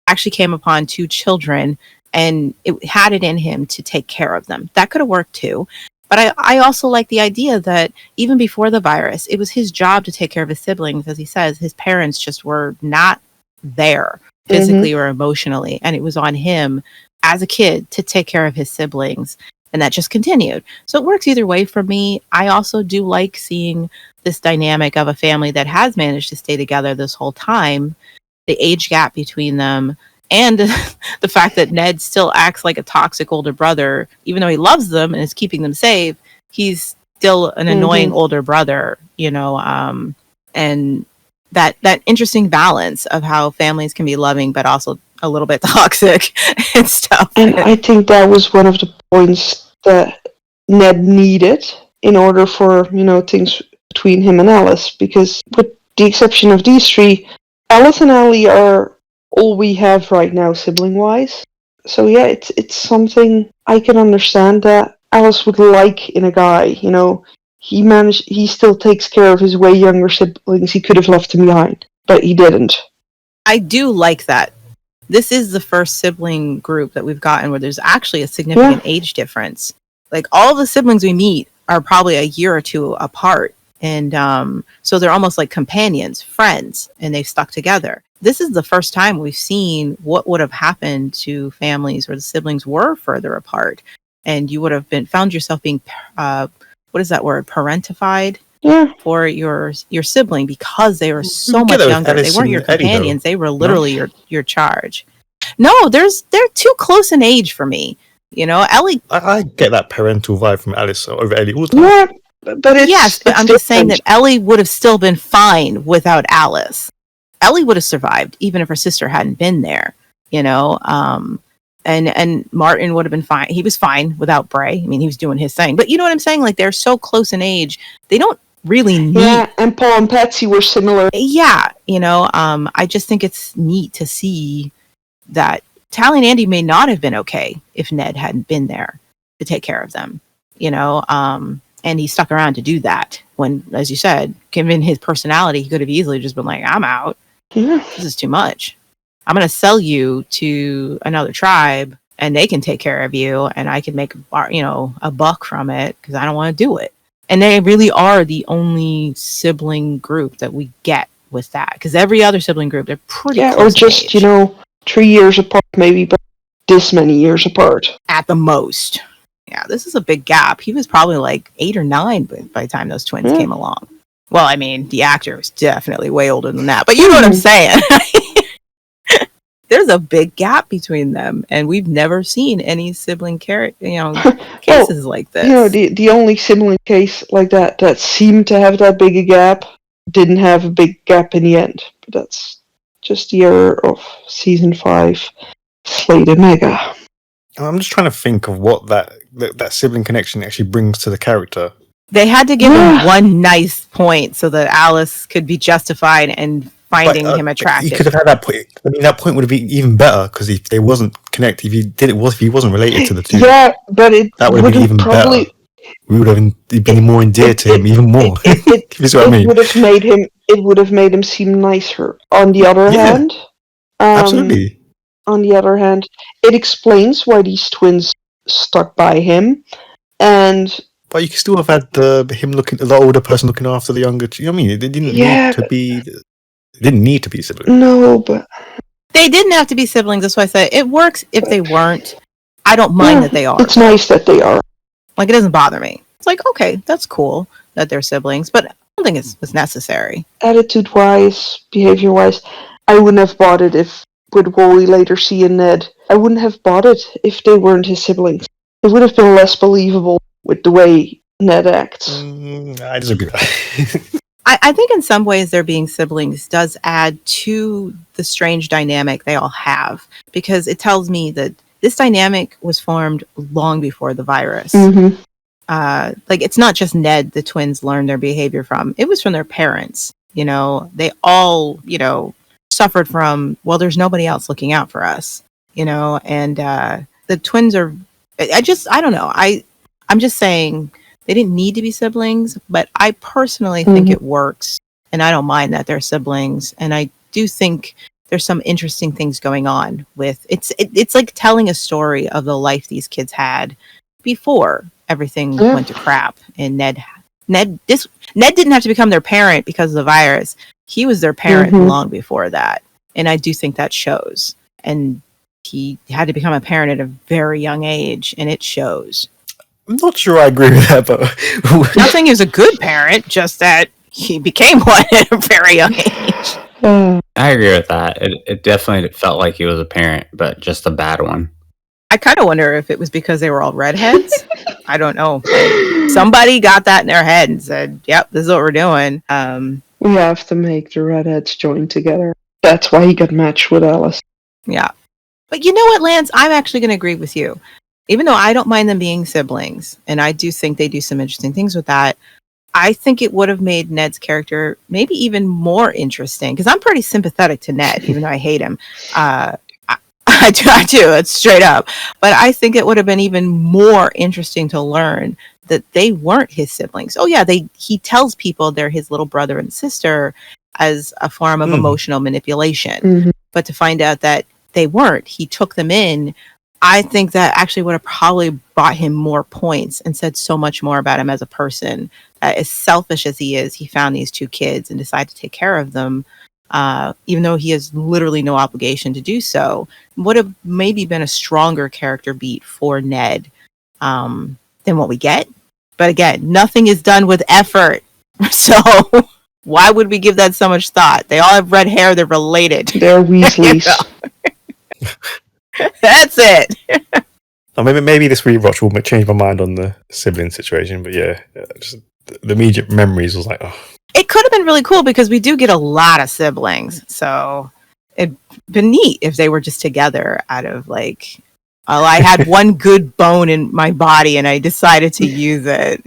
actually came upon 2 children and it had it in him to take care of them. That could have worked too. But I also like the idea that even before the virus, it was his job to take care of his siblings. As he says, his parents just were not there physically or emotionally. And it was on him as a kid to take care of his siblings. And that just continued. So it works either way for me. I also do like seeing this dynamic of a family that has managed to stay together this whole time. The age gap between them. And the fact that Ned still acts like a toxic older brother, even though he loves them and is keeping them safe, he's still an annoying older brother, and that interesting balance of how families can be loving, but also a little bit toxic and stuff. And I think that was one of the points that Ned needed in order for, things between him and Alice, because with the exception of these 3, Alice and Allie are all we have right now, sibling-wise. So yeah, it's something I can understand that Alice would like in a guy. He still takes care of his way younger siblings. He could have left them behind, but he didn't. I do like that. This is the first sibling group that we've gotten where there's actually a significant age difference. Like all the siblings we meet are probably a year or 2 apart. And so they're almost like companions, friends, and they've stuck together. This is the first time we've seen what would have happened to families where the siblings were further apart. And you would have found yourself being, what is that word, parentified for your sibling because they were so much younger. They weren't your companions. They were literally your charge. No, they're too close in age for me. Ellie. I get that parental vibe from Alice over Ellie all the time. Yeah. But I'm just saying that Ellie would have still been fine without Alice. Ellie would have survived even if her sister hadn't been there, and Martin would have been fine. He was fine without Bray. I mean, he was doing his thing, but you know what I'm saying? Like they're so close in age. They don't really need. Yeah. And Paul and Patsy were similar. Yeah. I just think it's neat to see that Tally and Andy may not have been okay if Ned hadn't been there to take care of them, and he stuck around to do that when, as you said, given his personality, he could have easily just been like, I'm out. This is too much. I'm going to sell you to another tribe and they can take care of you and I can make, a buck from it because I don't want to do it. And they really are the only sibling group that we get with that, because every other sibling group, they're pretty close or just, 3 years apart maybe, but this many years apart. At the most. Yeah, this is a big gap. He was probably like 8 or 9 by the time those twins came along. Well, I mean, the actor was definitely way older than that, but you know what I'm saying. There's a big gap between them, and we've never seen any sibling cases like this. The only sibling case like that seemed to have that big a gap didn't have a big gap in the end. But that's just the error of season 5 Slade Omega. I'm just trying to think of what that sibling connection actually brings to the character. They had to give him one nice point so that Alice could be justified and finding him attractive. You could have had that point. I mean, that point would have been even better because if they wasn't connected, if he wasn't related to the two. Yeah, but that would have been even better. We would have been more endeared to him even more. You see what I mean? It would have made him seem nicer. On the other hand, absolutely. On the other hand, it explains why these twins stuck by him, but you could still have had the older person looking after the younger. You know what I mean? It didn't need to be. It didn't need to be siblings. No, but they didn't have to be siblings. That's why I said it works if they weren't. I don't mind that they are. It's nice that they are. Like, it doesn't bother me. It's like, okay, that's cool that they're siblings, but I don't think it's necessary. Attitude-wise, behavior-wise, I wouldn't have bought it if, with Wally later seeing Ned, I wouldn't have bought it if they weren't his siblings. It would have been less believable with the way Ned acts. I disagree. I think in some ways their being siblings does add to the strange dynamic they all have, because it tells me that this dynamic was formed long before the virus. Mm-hmm. Like, it's not just Ned the twins learned their behavior from. It was from their parents. You know, they all, suffered from, well, there's nobody else looking out for us, and the twins are, I don't know. I'm just saying they didn't need to be siblings, but I personally think it works, and I don't mind that they're siblings. And I do think there's some interesting things going on with it's like telling a story of the life these kids had before everything went to crap. And Ned didn't have to become their parent because of the virus. He was their parent long before that. And I do think that shows. And he had to become a parent at a very young age, and it shows. I'm not sure I agree with that, but not saying he was a good parent, just that he became one at a very young age. I agree with that. It definitely felt like he was a parent, but just a bad one. I kind of wonder if it was because they were all redheads. I don't know. Somebody got that in their head and said, yep, this is what we're doing. We have to make the redheads join together. That's why he got matched with Alice. Yeah. But you know what, Lance? I'm actually going to agree with you. Even though I don't mind them being siblings, and I do think they do some interesting things with that, I think it would have made Ned's character maybe even more interesting, because I'm pretty sympathetic to Ned, even though I hate him. I do. It's straight up. But I think it would have been even more interesting to learn that they weren't his siblings. Oh yeah, he tells people they're his little brother and sister as a form of emotional manipulation. But to find out that they weren't, he took them in. I think that actually would have probably bought him more points and said so much more about him as a person. As selfish as he is, he found these two kids and decided to take care of them, even though he has literally no obligation to do so. Would have maybe been a stronger character beat for Ned than what we get. But again, nothing is done with effort. So why would we give that so much thought? They all have red hair. They're related. They're Weasleys. That's it. Maybe this rewatch will change my mind on the sibling situation, but yeah, just the immediate memories was like, oh. It could have been really cool because we do get a lot of siblings, so it'd been neat if they were just together out of like, I had one good bone in my body and I decided to use it,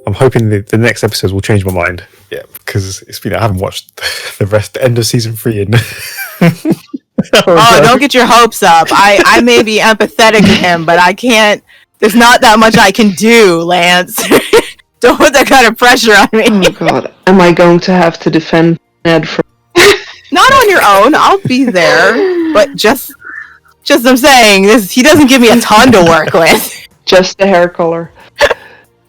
I'm hoping the next episodes will change my mind. Yeah, because I haven't watched the end of season 3 and don't get your hopes up. I may be empathetic to him, but I can't. There's not that much I can do, Lance. Don't put that kind of pressure on me. Oh God, am I going to have to defend Ned from? Not on your own. I'll be there, but just I'm saying this. He doesn't give me a ton to work with. Just the hair color.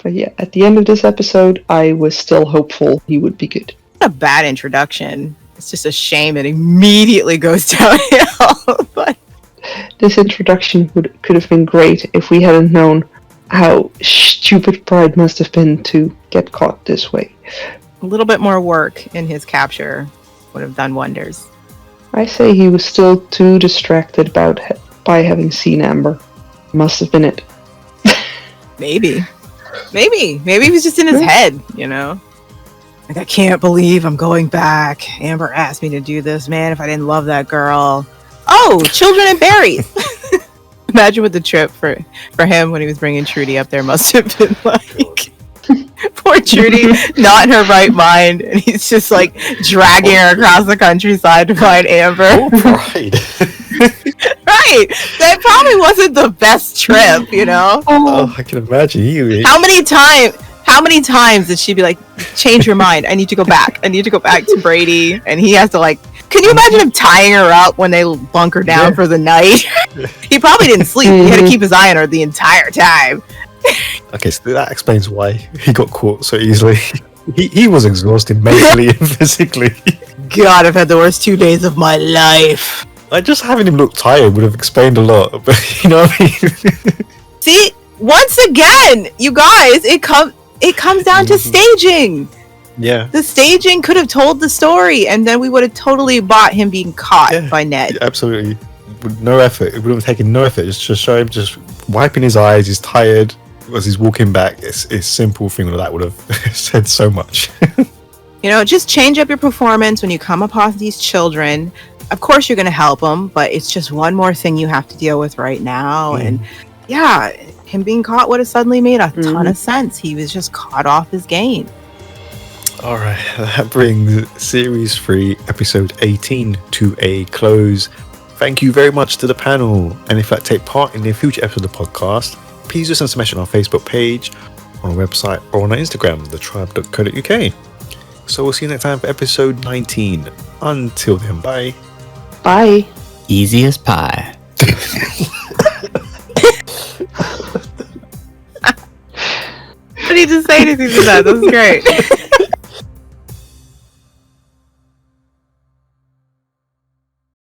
But yeah, at the end of this episode, I was still hopeful he would be good. What a bad introduction. It's just a shame it immediately goes downhill. But this introduction could have been great if we hadn't known how stupid Pride must have been to get caught this way. A little bit more work in his capture would have done wonders. I say he was still too distracted by having seen Amber. Must have been it. Maybe he was just in his head, Like, I can't believe I'm going back. Amber asked me to do this, man. If I didn't love that girl. Oh, children and berries. Imagine what the trip for him when he was bringing Trudy up there must have been like. Poor Trudy, not in her right mind, and he's just like dragging her across the countryside to find Amber. Oh, pride. Right. That probably wasn't the best trip, you know? Oh, I can imagine. How many times did she be like, change your mind, I need to go back to Brady, and he has to like, can you imagine him tying her up when they bunker down for the night? He probably didn't sleep. He had to keep his eye on her the entire time. Okay, so that explains why he got caught so easily. He was exhausted mentally and physically. God, I've had the worst 2 days of my life. Like, just having him look tired would have explained a lot, but you know what I mean? See, once again, you guys, it comes down to staging. Yeah. The staging could have told the story, and then we would have totally bought him being caught by Ned. Absolutely. With no effort. It would have taken no effort. Just to show him just wiping his eyes, he's tired as he's walking back. It's a simple thing that would have said so much. You know, just change up your performance when you come upon these children. Of course you're going to help them, but it's just one more thing you have to deal with right now. And yeah, him being caught would have suddenly made a ton of sense. He was just caught off his game. All right, that brings Series 3, Episode 18 to a close. Thank you very much to the panel. And if you like to take part in the future episode of the podcast, please do send some message on our Facebook page, on our website, or on our Instagram, thetribe.co.uk. So we'll see you next time for episode 19. Until then, bye. Bye. Easy as pie. I need to say anything to that. That was great.